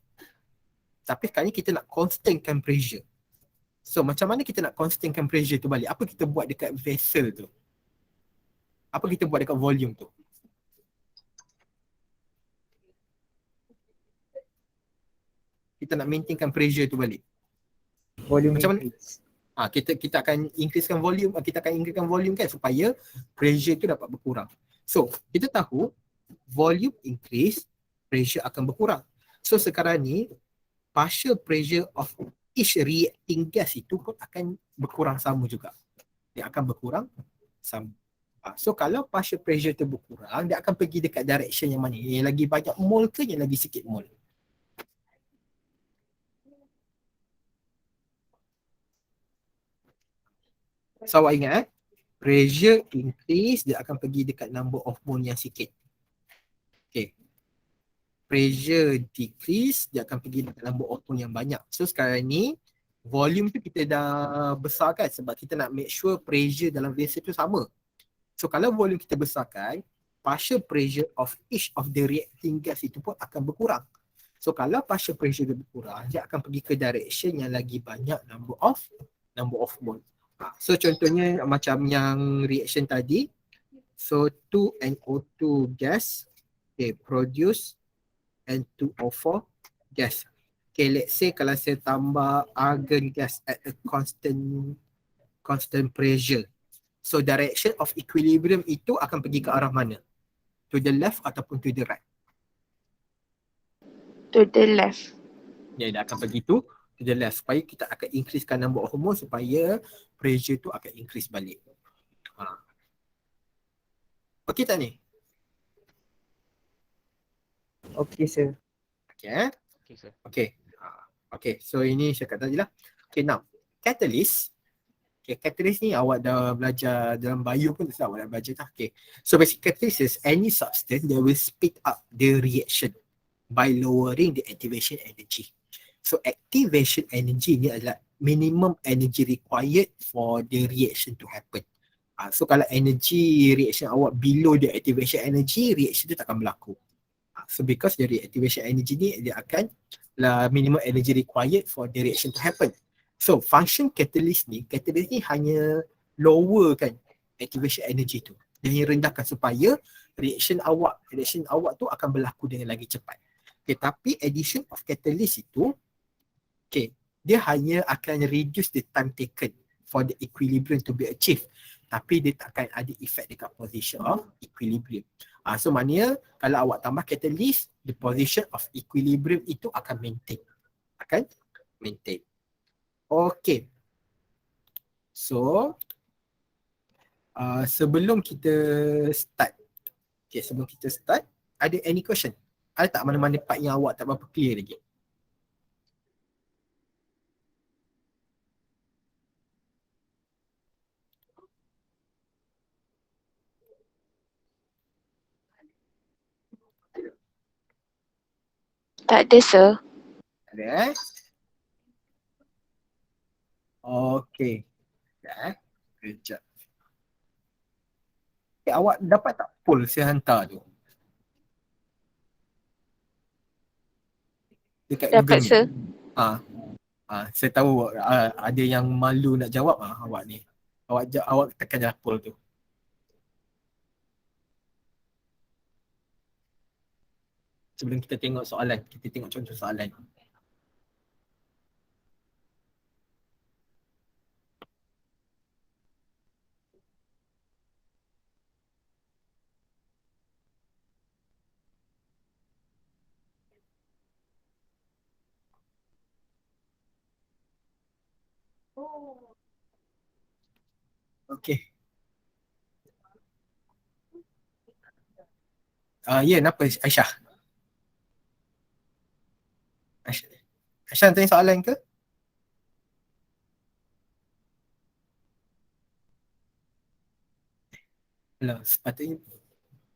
Tapi sekarang ni kita nak constantkan pressure. So macam mana kita nak constantkan pressure tu balik? Apa kita buat dekat vessel tu? Apa kita buat dekat volume tu? Kita nak maintainkan pressure tu balik. Volume macam mana? increase. Kita akan increasekan volume, kan supaya pressure tu dapat berkurang. So kita tahu volume increase, pressure akan berkurang. So sekarang ni, partial pressure of each reacting gas itu pun akan berkurang sama juga. Dia akan berkurang sama. So kalau partial pressure tu berkurang, dia akan pergi dekat direction yang mana? Yang lagi banyak mole ke yang lagi sikit mole? So awak ingat pressure increase, dia akan pergi dekat number of mole yang sikit. Okay. Pressure decrease, dia akan pergi dekat number of mole yang banyak. So sekarang ni, volume tu kita dah besarkan sebab kita nak make sure pressure dalam vessel tu sama. So kalau volume kita besarkan, partial pressure of each of the reacting gas itu pun akan berkurang. So kalau partial pressure dia berkurang, dia akan pergi ke direction yang lagi banyak number of mole. So contohnya macam yang reaction tadi, so 2NO2 gas, okay, produce N2O4 gas. Okay, let's say kalau saya tambah argon gas at a constant pressure. So direction of equilibrium itu akan pergi ke arah mana? To the left ataupun to the right? To the left. Ya, dia akan pergi to the left supaya kita akan increasekan number of mole supaya pressure tu akan increase balik. Okey tak ni? Okay, sir. Okay. Okay, sir. Okay. Okay, so ini saya kata tadi lah. Okay, now catalyst. Okay, catalyst ni awak dah belajar dalam bio pun awak dah belajar tak? Okay. So basic catalyst is any substance that will speed up the reaction by lowering the activation energy. So activation energy ni adalah minimum energy required for the reaction to happen. So kalau energy reaction awak below the activation energy, reaction tu takkan berlaku. So because the reactivation energy ni dia akan minimum energy required for the reaction to happen. So function catalyst ni hanya lower kan activation energy tu. Dia hanya rendahkan supaya reaction awak tu akan berlaku dengan lagi cepat. Okay, tapi addition of catalyst itu, okay, dia hanya akan reduce the time taken for the equilibrium to be achieved. Tapi dia takkan ada effect dekat position of equilibrium. So maknanya kalau awak tambah catalyst, the position of equilibrium itu akan maintain. Okay. So sebelum kita start, ada any question? Ada tak mana-mana part yang awak tak berapa clear lagi? Tak ada, sir. Ada Okay. Kejap. Okay, awak dapat tak poll saya hantar tu? Dekat Dapat, Google Meet. sir. Saya tahu ada yang malu nak jawab awak ni. Awak tekan je poll tu. Sebelum kita tengok soalan, kita tengok contoh soalan. Okay. Ya, kenapa Aisyah? Aisyah tanya soalan ke? Alah, sepatutnya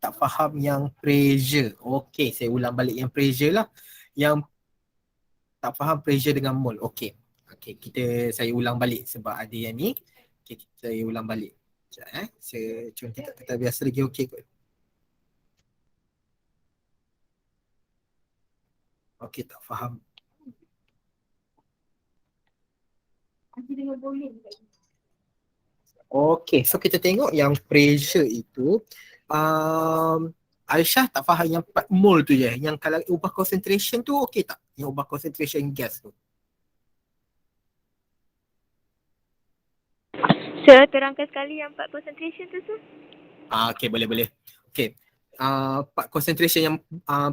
tak faham yang pressure. Okay, saya ulang balik yang pressure lah. Yang tak faham pressure dengan mole. Okay, saya ulang balik sebab ada yang ni. Okay, saya ulang balik. Sekejap saya contoh kat kata biasa lagi okay kot. Okay, tak faham. Okay, so kita tengok yang pressure itu. Aisyah tak faham yang part mole tu je. Yang kalau ubah concentration tu okay tak? Yang ubah concentration gas tu. Sir, terangkan sekali yang part concentration tu, sir. Okay, boleh. Okay. part concentration yang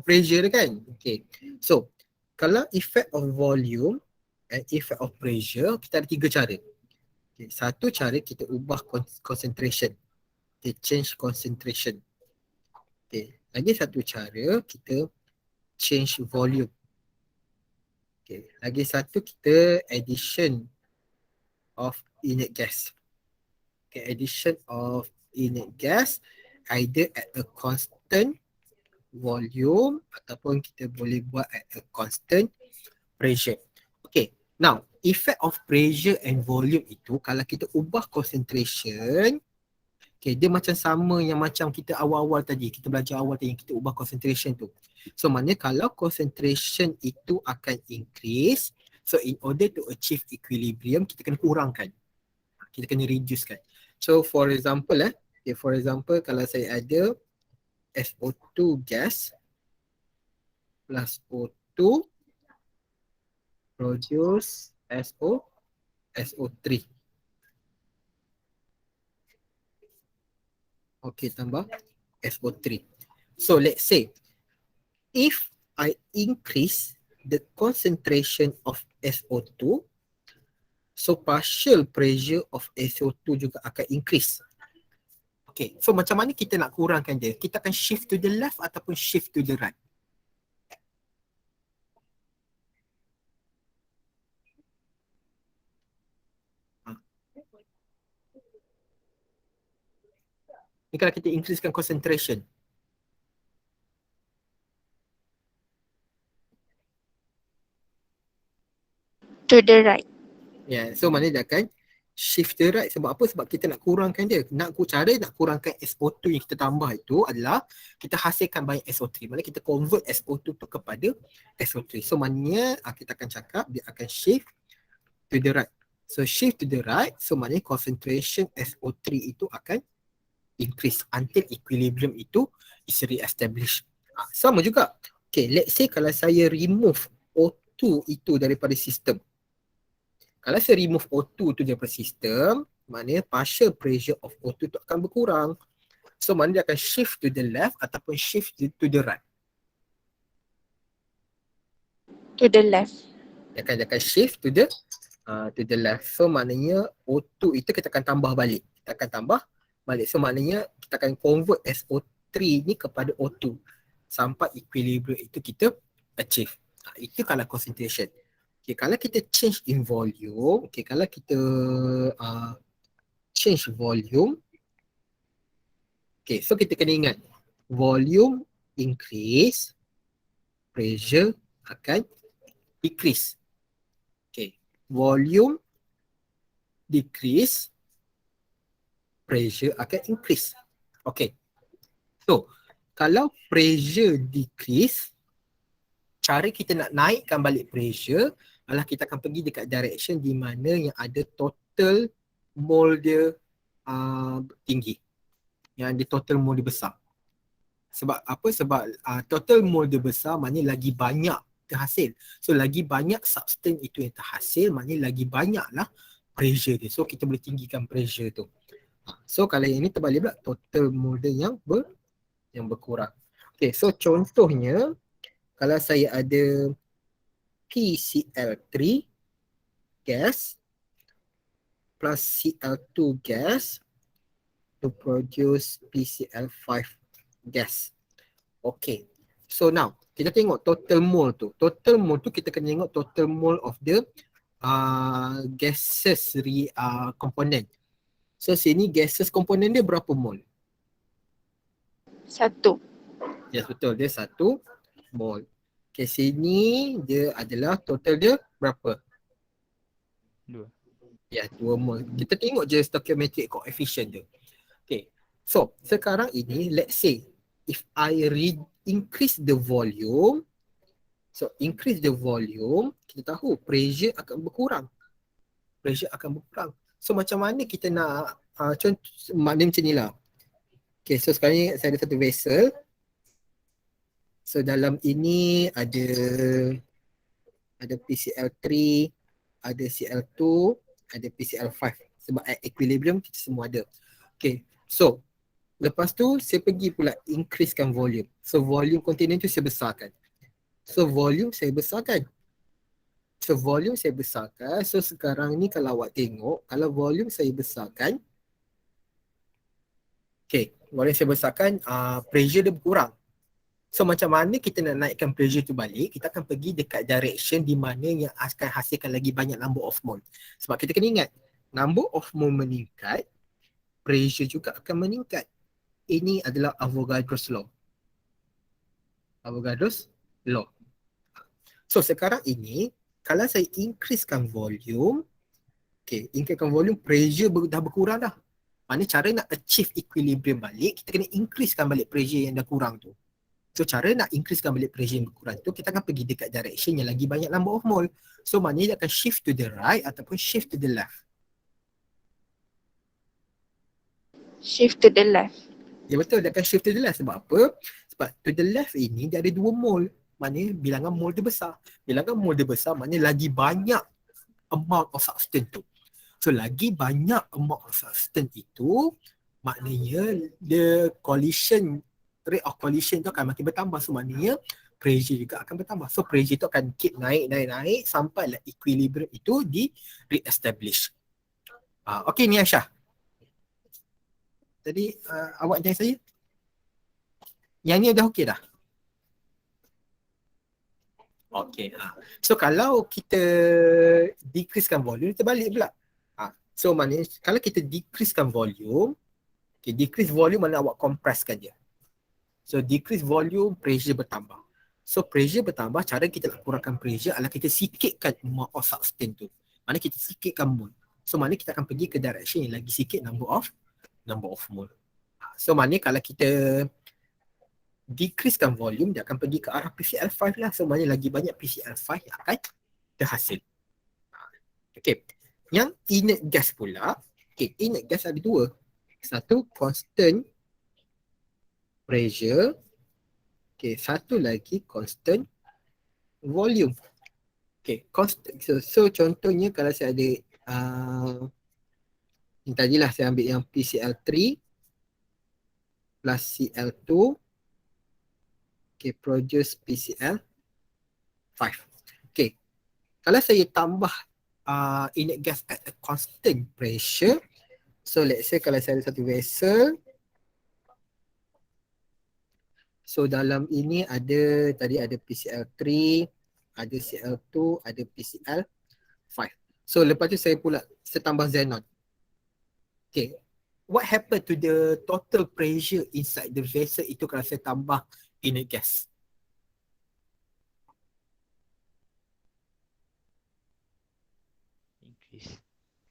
pressure dia kan. Okay. So, kalau effect of volume and effect of pressure, kita ada 3 cara. Okay. Satu cara kita ubah concentration. Okay. Change concentration. Okay. Lagi satu cara kita change volume. Okay. Lagi satu kita addition of inert gas. Okay. Addition of inert gas either at a constant volume ataupun kita boleh buat at a constant pressure. Okay, now effect of pressure and volume itu kalau kita ubah concentration, okay, dia macam sama yang macam kita awal-awal tadi, kita belajar awal tadi, kita ubah concentration tu. So maknanya kalau concentration itu akan increase, so in order to achieve equilibrium, kita kena kurangkan. Kita kena reduce kan. So for example okay, for example kalau saya ada SO2 gas plus O2 produce SO3. Okay, tambah SO3. So let's say if I increase the concentration of SO2, so partial pressure of SO2 juga akan increase. Okay, so macam mana kita nak kurangkan dia? Kita akan shift to the left ataupun shift to the right. Ni kalau kita increasekan concentration. To the right. Yeah, so mana dia akan shift to the right. Sebab apa? Sebab kita nak kurangkan dia. Cara nak kurangkan SO2 yang kita tambah itu adalah kita hasilkan banyak SO3. Maksudnya kita convert SO2 tu kepada SO3. So maknanya kita akan cakap dia akan shift to the right. So shift to the right, so maknanya concentration SO3 itu akan increase until equilibrium itu is re-established. Sama juga. Okay, let's say kalau saya remove O2 itu daripada sistem. Kalau saya remove O2 tu daripada sistem, maknanya partial pressure of O2 tu akan berkurang. So maknanya dia akan shift to the left ataupun shift to the right. To the left. Dia akan shift to the left. So maknanya O2 itu kita akan tambah balik. Kita akan tambah balik. So maknanya kita akan convert SO3 ni kepada O2 sampai equilibrium itu kita achieve. Itu kalau concentration. Okay, kalau kita change in volume, okay, kalau kita change volume, okay, so kita kena ingat volume increase, pressure akan decrease. Okay, volume decrease, pressure akan increase. Okay, so kalau pressure decrease, cara kita nak naikkan balik pressure adalah kita akan pergi dekat direction di mana yang ada total mole dia tinggi. Yang ada total mole dia besar. Sebab apa? Sebab total mole dia besar maknanya lagi banyak terhasil. So lagi banyak substance itu yang terhasil maknanya lagi banyaklah pressure dia. So kita boleh tinggikan pressure tu. So kalau yang ini terbalik pula total mole dia yang berkurang. Okay, so contohnya kalau saya ada PCl3 gas plus Cl2 gas to produce PCl5 gas. Okay. So now, kita tengok total mole tu. Total mole tu kita kena tengok total mole of the gases component. So sini gases component dia berapa mole? 1. Yes, betul. Dia 1 mole. Okay, sini dia adalah total dia berapa? 2. Ya, 2 mole. Kita tengok je stoichiometric coefficient dia. Okay, so sekarang ini let's say if I increase the volume, so increase the volume, kita tahu pressure akan berkurang. Pressure akan berkurang. So macam mana kita nak contoh maknanya macam ni lah. Okay, so sekarang ni saya ada satu vessel. So dalam ini ada PCl3, ada Cl2, ada PCl5. Sebab at equilibrium kita semua ada. Okay, so Lepas tu saya pergi pula increasekan volume. So volume container tu saya besarkan. So volume saya besarkan. So sekarang ni kalau awak tengok, kalau volume saya besarkan, okay, volume saya besarkan, pressure dia berkurang. So macam mana kita nak naikkan pressure tu balik, kita akan pergi dekat direction di mana yang akan hasilkan lagi banyak number of mole. Sebab kita kena ingat, number of mole meningkat, pressure juga akan meningkat. Ini adalah Avogadro's Law. Avogadro's Law. So sekarang ini, kalau saya increasekan volume, okay, increasekan volume, pressure dah berkurang dah. Mana cara nak achieve equilibrium balik, kita kena increasekan balik pressure yang dah kurang tu. So cara nak increasekan balik pressure yang berkurang tu, kita akan pergi dekat direction yang lagi banyak number of mole. So maknanya dia akan shift to the right ataupun shift to the left. Shift to the left. Ya betul, dia akan shift to the left. Sebab apa? Sebab to the left ini dia ada 2 mole. Maknanya bilangan mole dia besar. Bilangan mole dia besar maknanya lagi banyak amount of substance tu. So lagi banyak amount of substance itu, maknanya the collision, rate of collision tu akan makin bertambah. So maknanya pressure juga akan bertambah. So pressure tu akan keep naik sampailah equilibrium itu di re-establish. Okay ni Aisyah. Tadi awak tanya saya. Yang ni dah okey dah? Okay. So kalau kita decreasekan volume, kita balik pula. So maknanya kalau kita decreasekan volume, okay, decrease volume mana awak compresskan dia. So decrease volume, pressure bertambah. So pressure bertambah, cara kita nak kurangkan pressure adalah kita sikitkan amount of substance tu. Mana kita sikitkan mole. So mana kita akan pergi ke direction yang lagi sikit number of mole. So maknanya kalau kita decreasekan volume, dia akan pergi ke arah PCl5 lah. So maknanya lagi banyak PCl5 yang akan terhasil. Okay. Yang inert gas pula, okay, inert gas ada 2. Satu constant pressure, okay, satu lagi constant volume. Okay, constant. So contohnya kalau saya ada ini tadilah saya ambil yang PCl3 plus Cl2, okay, produce PCl5. Okay, kalau saya tambah inert gas at a constant pressure, so let's say kalau saya ada satu vessel, so dalam ini ada, tadi ada PCl3, ada Cl2, ada PCl5. So lepas tu saya tambah xenon. Okay, what happened to the total pressure inside the vessel itu kalau saya tambah inert gas? Increase.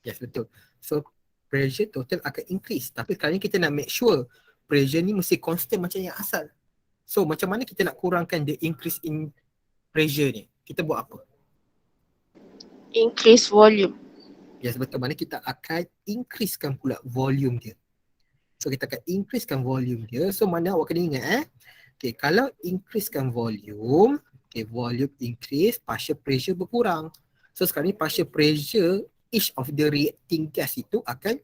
Yes, betul. So pressure total akan increase. Tapi sekarang ni kita nak make sure pressure ni mesti constant macam yang asal. So macam mana kita nak kurangkan the increase in pressure ni? Kita buat apa? Increase volume. Yes, betul. Mana kita akan increasekan pula volume dia. So kita akan increasekan volume dia. So mana awak kena ingat okay, kalau increasekan volume, okay, volume increase, partial pressure berkurang. So sekarang ni partial pressure each of the reacting gas itu akan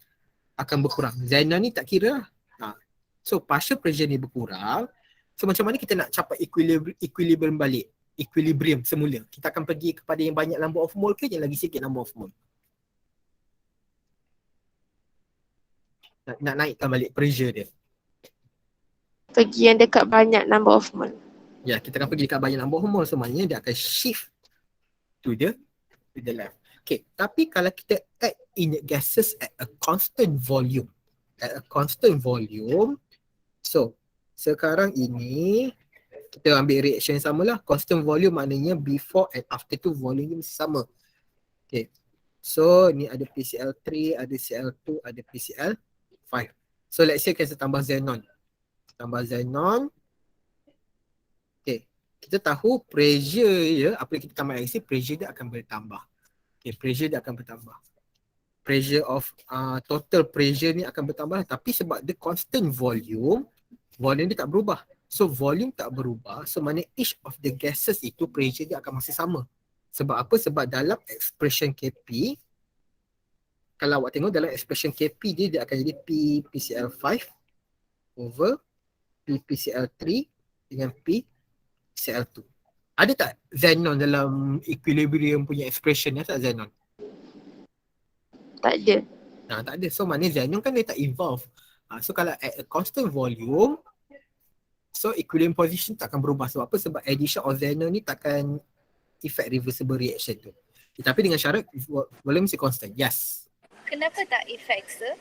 berkurang. Xenon ni tak kira lah. So partial pressure ni berkurang. So macam mana kita nak capai equilibrium balik? Equilibrium semula. Kita akan pergi kepada yang banyak number of mole ke yang lagi sikit number of mole? Nak naikkan balik pressure dia. Pergi yang dekat banyak number of mole. Ya, kita akan pergi dekat banyak number of mole. So maknanya dia akan shift to the left. Okay, tapi kalau kita add inert gases at a constant volume. So sekarang ini kita ambil reaction yang sama lah. Constant volume maknanya before and after tu volume sama. Okay, so ni ada PCl3, ada Cl2, ada PCl5. So let's say kita tambah xenon. Okay, kita tahu pressure dia, apa yang kita tambah reaksi, pressure dia akan bertambah. Okay, pressure dia akan bertambah. Pressure of total pressure ni akan bertambah, tapi sebab dia constant volume dia tak berubah. So volume tak berubah, so mana each of the gases itu pressure dia akan masih sama. Sebab apa? Sebab dalam expression Kp, kalau awak tengok dalam expression Kp dia akan jadi PCl5 over PPCl3 dengan PCl2. Ada tak xenon dalam equilibrium punya expression tak xenon? Tak ada. Tak ada. So maknanya xenon kan dia tak evolve. So kalau at a constant volume, so equilibrium position tak akan berubah. Sebab apa? Sebab addition of xenon ni takkan effect reversible reaction tu. Tapi dengan syarat volume mesti constant. Yes. Kenapa tak effect, sir?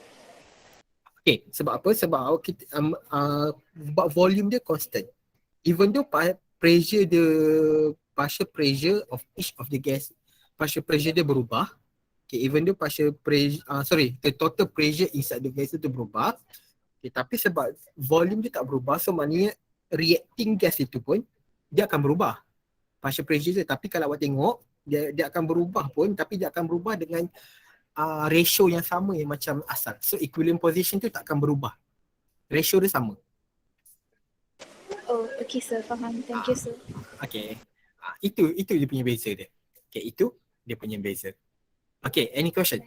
Okay, sebab apa? Sebab kita sebab volume dia constant. Even though pressure dia, partial pressure of each of the gas, partial pressure dia berubah. Okay, even though partial pressure, the total pressure inside the vessel tu berubah. Okay, tapi sebab volume dia tak berubah, so maknanya reacting gas itu pun dia akan berubah. Partial pressure dia. Tapi kalau awak tengok, dia akan berubah pun, tapi dia akan berubah dengan ratio yang sama yang macam asal. So equilibrium position tu tak akan berubah. Ratio dia sama. Oh, okay sir, faham. Thank you sir. Okay. Itu dia punya beza dia. Okay, itu dia punya beza. Okay, any question?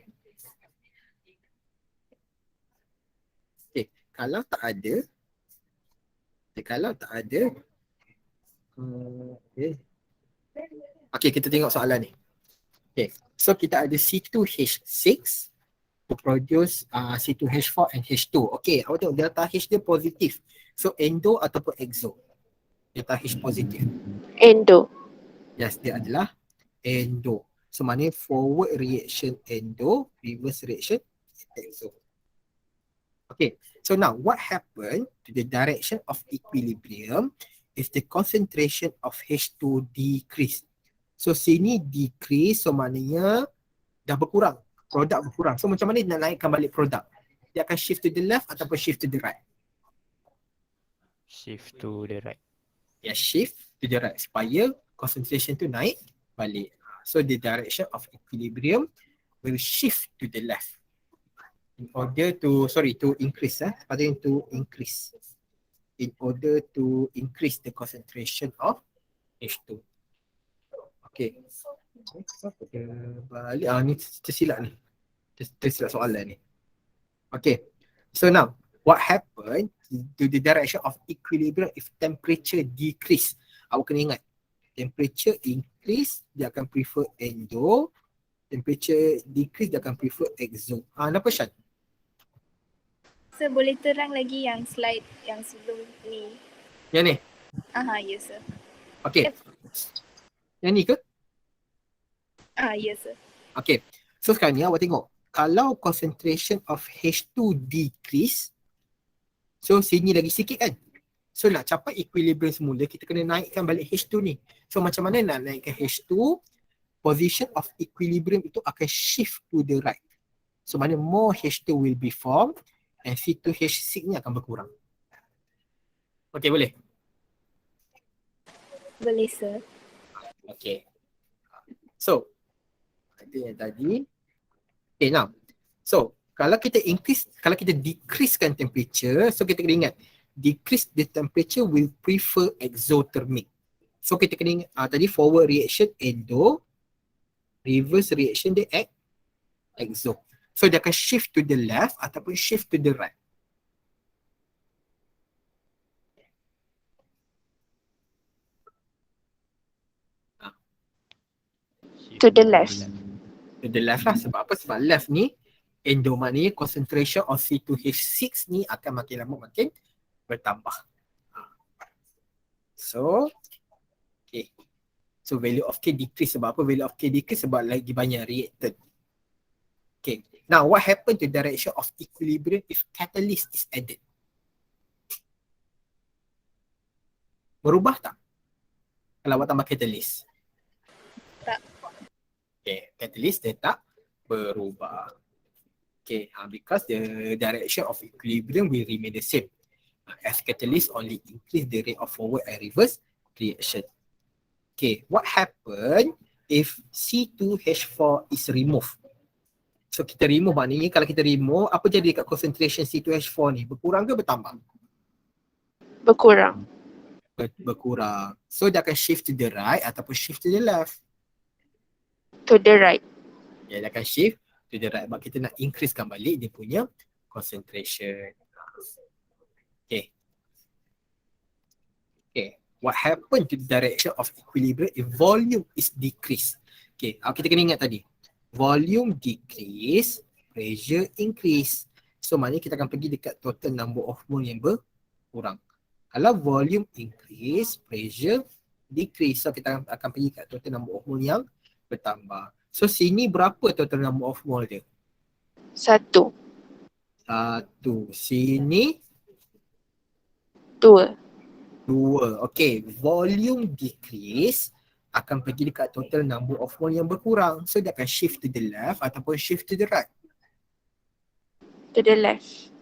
Okay, kalau tak ada, okay, kita tengok soalan ni. Okay, so kita ada C2H6 to produce C2H4 and H2. Okay, awak tengok delta H dia positif. So endo ataupun exo? Delta H positif. Endo. Yes, dia adalah endo. So maknanya forward reaction endo, reverse reaction exo. Okay, so now what happened to the direction of equilibrium if the concentration of H2 decrease? So sini decrease, so maknanya dah berkurang, produk berkurang. So macam mana dia nak naikkan balik produk? Dia akan shift to the left ataupun shift to the right? Shift to the right. Ya, shift to the right supaya concentration tu naik balik. So the direction of equilibrium will shift to the left in order to increase sepatutnya to increase in order to increase the concentration of H2. Okay. Dia balik. Ni tersilap ni. Tersilap soalan ni. Okay. So now, what happened to the direction of equilibrium if temperature decrease? Awak kena ingat. Temperature increase, dia akan prefer endo. Temperature decrease, dia akan prefer exo. Kenapa Shan? Sir, boleh terang lagi yang slide yang sebelum ni? Yang ni? Yes sir. Okay. Yang ni ke? Yes sir. Okay. So sekarang ni awak tengok. Kalau concentration of H2 decrease, so sini lagi sikit kan? So nak capai equilibrium semula, kita kena naikkan balik H2 ni. So macam mana nak naikkan H2? Position of equilibrium itu akan shift to the right. So mana more H2 will be formed and C2H6 ni akan berkurang. Okay, boleh? Boleh sir. Okay. So, itu yang tadi. Okay, now. So, kalau kita decreasekan temperature, so kita kena ingat, decrease the temperature will prefer exothermic. So, kita kena ingat, tadi forward reaction endo, reverse reaction dia exo. So, dia akan shift to the left ataupun shift to the right. To the left. To the left lah. Sebab apa? Sebab left ni endo, maknanya concentration of C2H6 ni akan makin lama makin bertambah. So, okay. So value of K decrease. Sebab apa value of K decrease? Sebab lagi banyak reactant. Okay. Now what happened to direction of equilibrium if catalyst is added? Berubah tak? Kalau awak tambah catalyst? Tak. Okay, catalyst dia tak berubah. Okay, because the direction of equilibrium will remain the same. As catalyst only increase the rate of forward and reverse reaction. Okay, what happen if C2H4 is removed? So kita remove, maknanya kalau kita remove, apa jadi dekat concentration C2H4 ni? Berkurang ke bertambah? Berkurang. Berkurang. So dia akan shift to the right ataupun shift to the left? To the right. Ya, dia akan shift to the right. Sebab kita nak increasekan balik dia punya concentration. Okay. Okay. What happened to the direction of equilibrium if volume is decreased? Okay, kita kena ingat tadi. Volume decrease, pressure increase. So maknanya kita akan pergi dekat total number of mole yang berkurang. Kalau volume increase, pressure decrease. So kita akan pergi kat total number of mole yang bertambah. So sini berapa total number of mole dia? 1. Sini 2. 2. Okay, volume decrease akan pergi dekat total number of mole yang berkurang. So dia akan shift to the left ataupun shift to the right. To the left.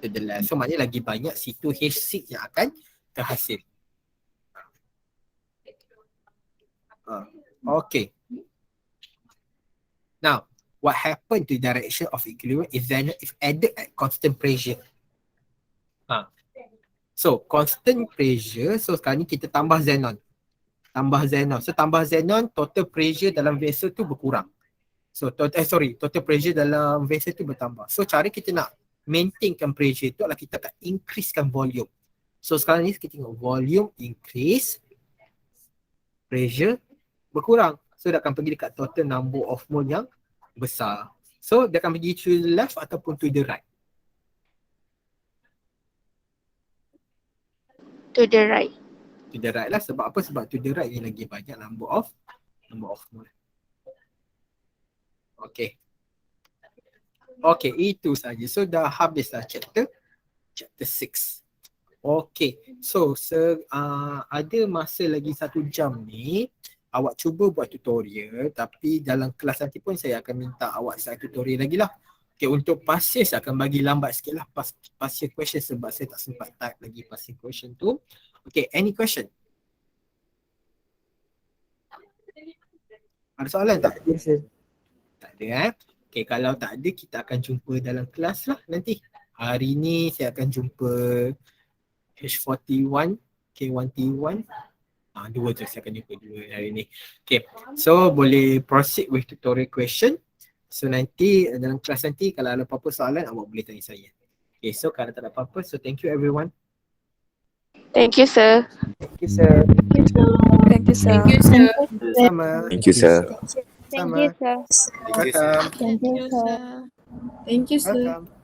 To the left. So maknanya lagi banyak C2H6 yang akan terhasil. Okay. Now, what happened to the direction of equilibrium is then if added at constant pressure. So, constant pressure, so sekarang ni kita tambah xenon. So, tambah xenon, total pressure dalam vessel tu berkurang. So, total pressure dalam vessel tu bertambah. So, cara kita nak maintainkan pressure tu adalah kita akan increasekan volume. So, sekarang ni kita tengok volume increase, pressure berkurang. So, dia akan pergi dekat total number of mole yang besar. So, dia akan pergi to the left ataupun to the right. To the right. To the right lah. Sebab apa? Sebab to the right ni lagi banyak number of mole. Okay. Okay, itu saja. So dah habis lah chapter 6. Okay. So ada masa lagi 1 jam ni. Awak cuba buat tutorial, tapi dalam kelas nanti pun saya akan minta awak buat tutorial lagi lah. Okay, untuk pasir saya akan bagi lambat sikit lah pasir question sebab saya tak sempat type lagi pasir question tu. Okay, any question? Ada soalan tak? Yes, sir. Tak ada Okay, kalau tak ada kita akan jumpa dalam kelas lah nanti. Hari ni saya akan jumpa H41, K1T1. Dua je saya akan jumpa dua hari ni. Okay, so boleh proceed with tutorial question. So nanti dalam kelas nanti kalau ada apa-apa soalan awak boleh tanya saya. Okay, so kalau tak ada apa-apa, so thank you everyone. Thank you, sir. Thank you, sir. Thank you, sir. Thank you, sir. Sama. Thank you, sir. Thank you, sir. Welcome. Thank you, sir. Thank you, sir. Welcome.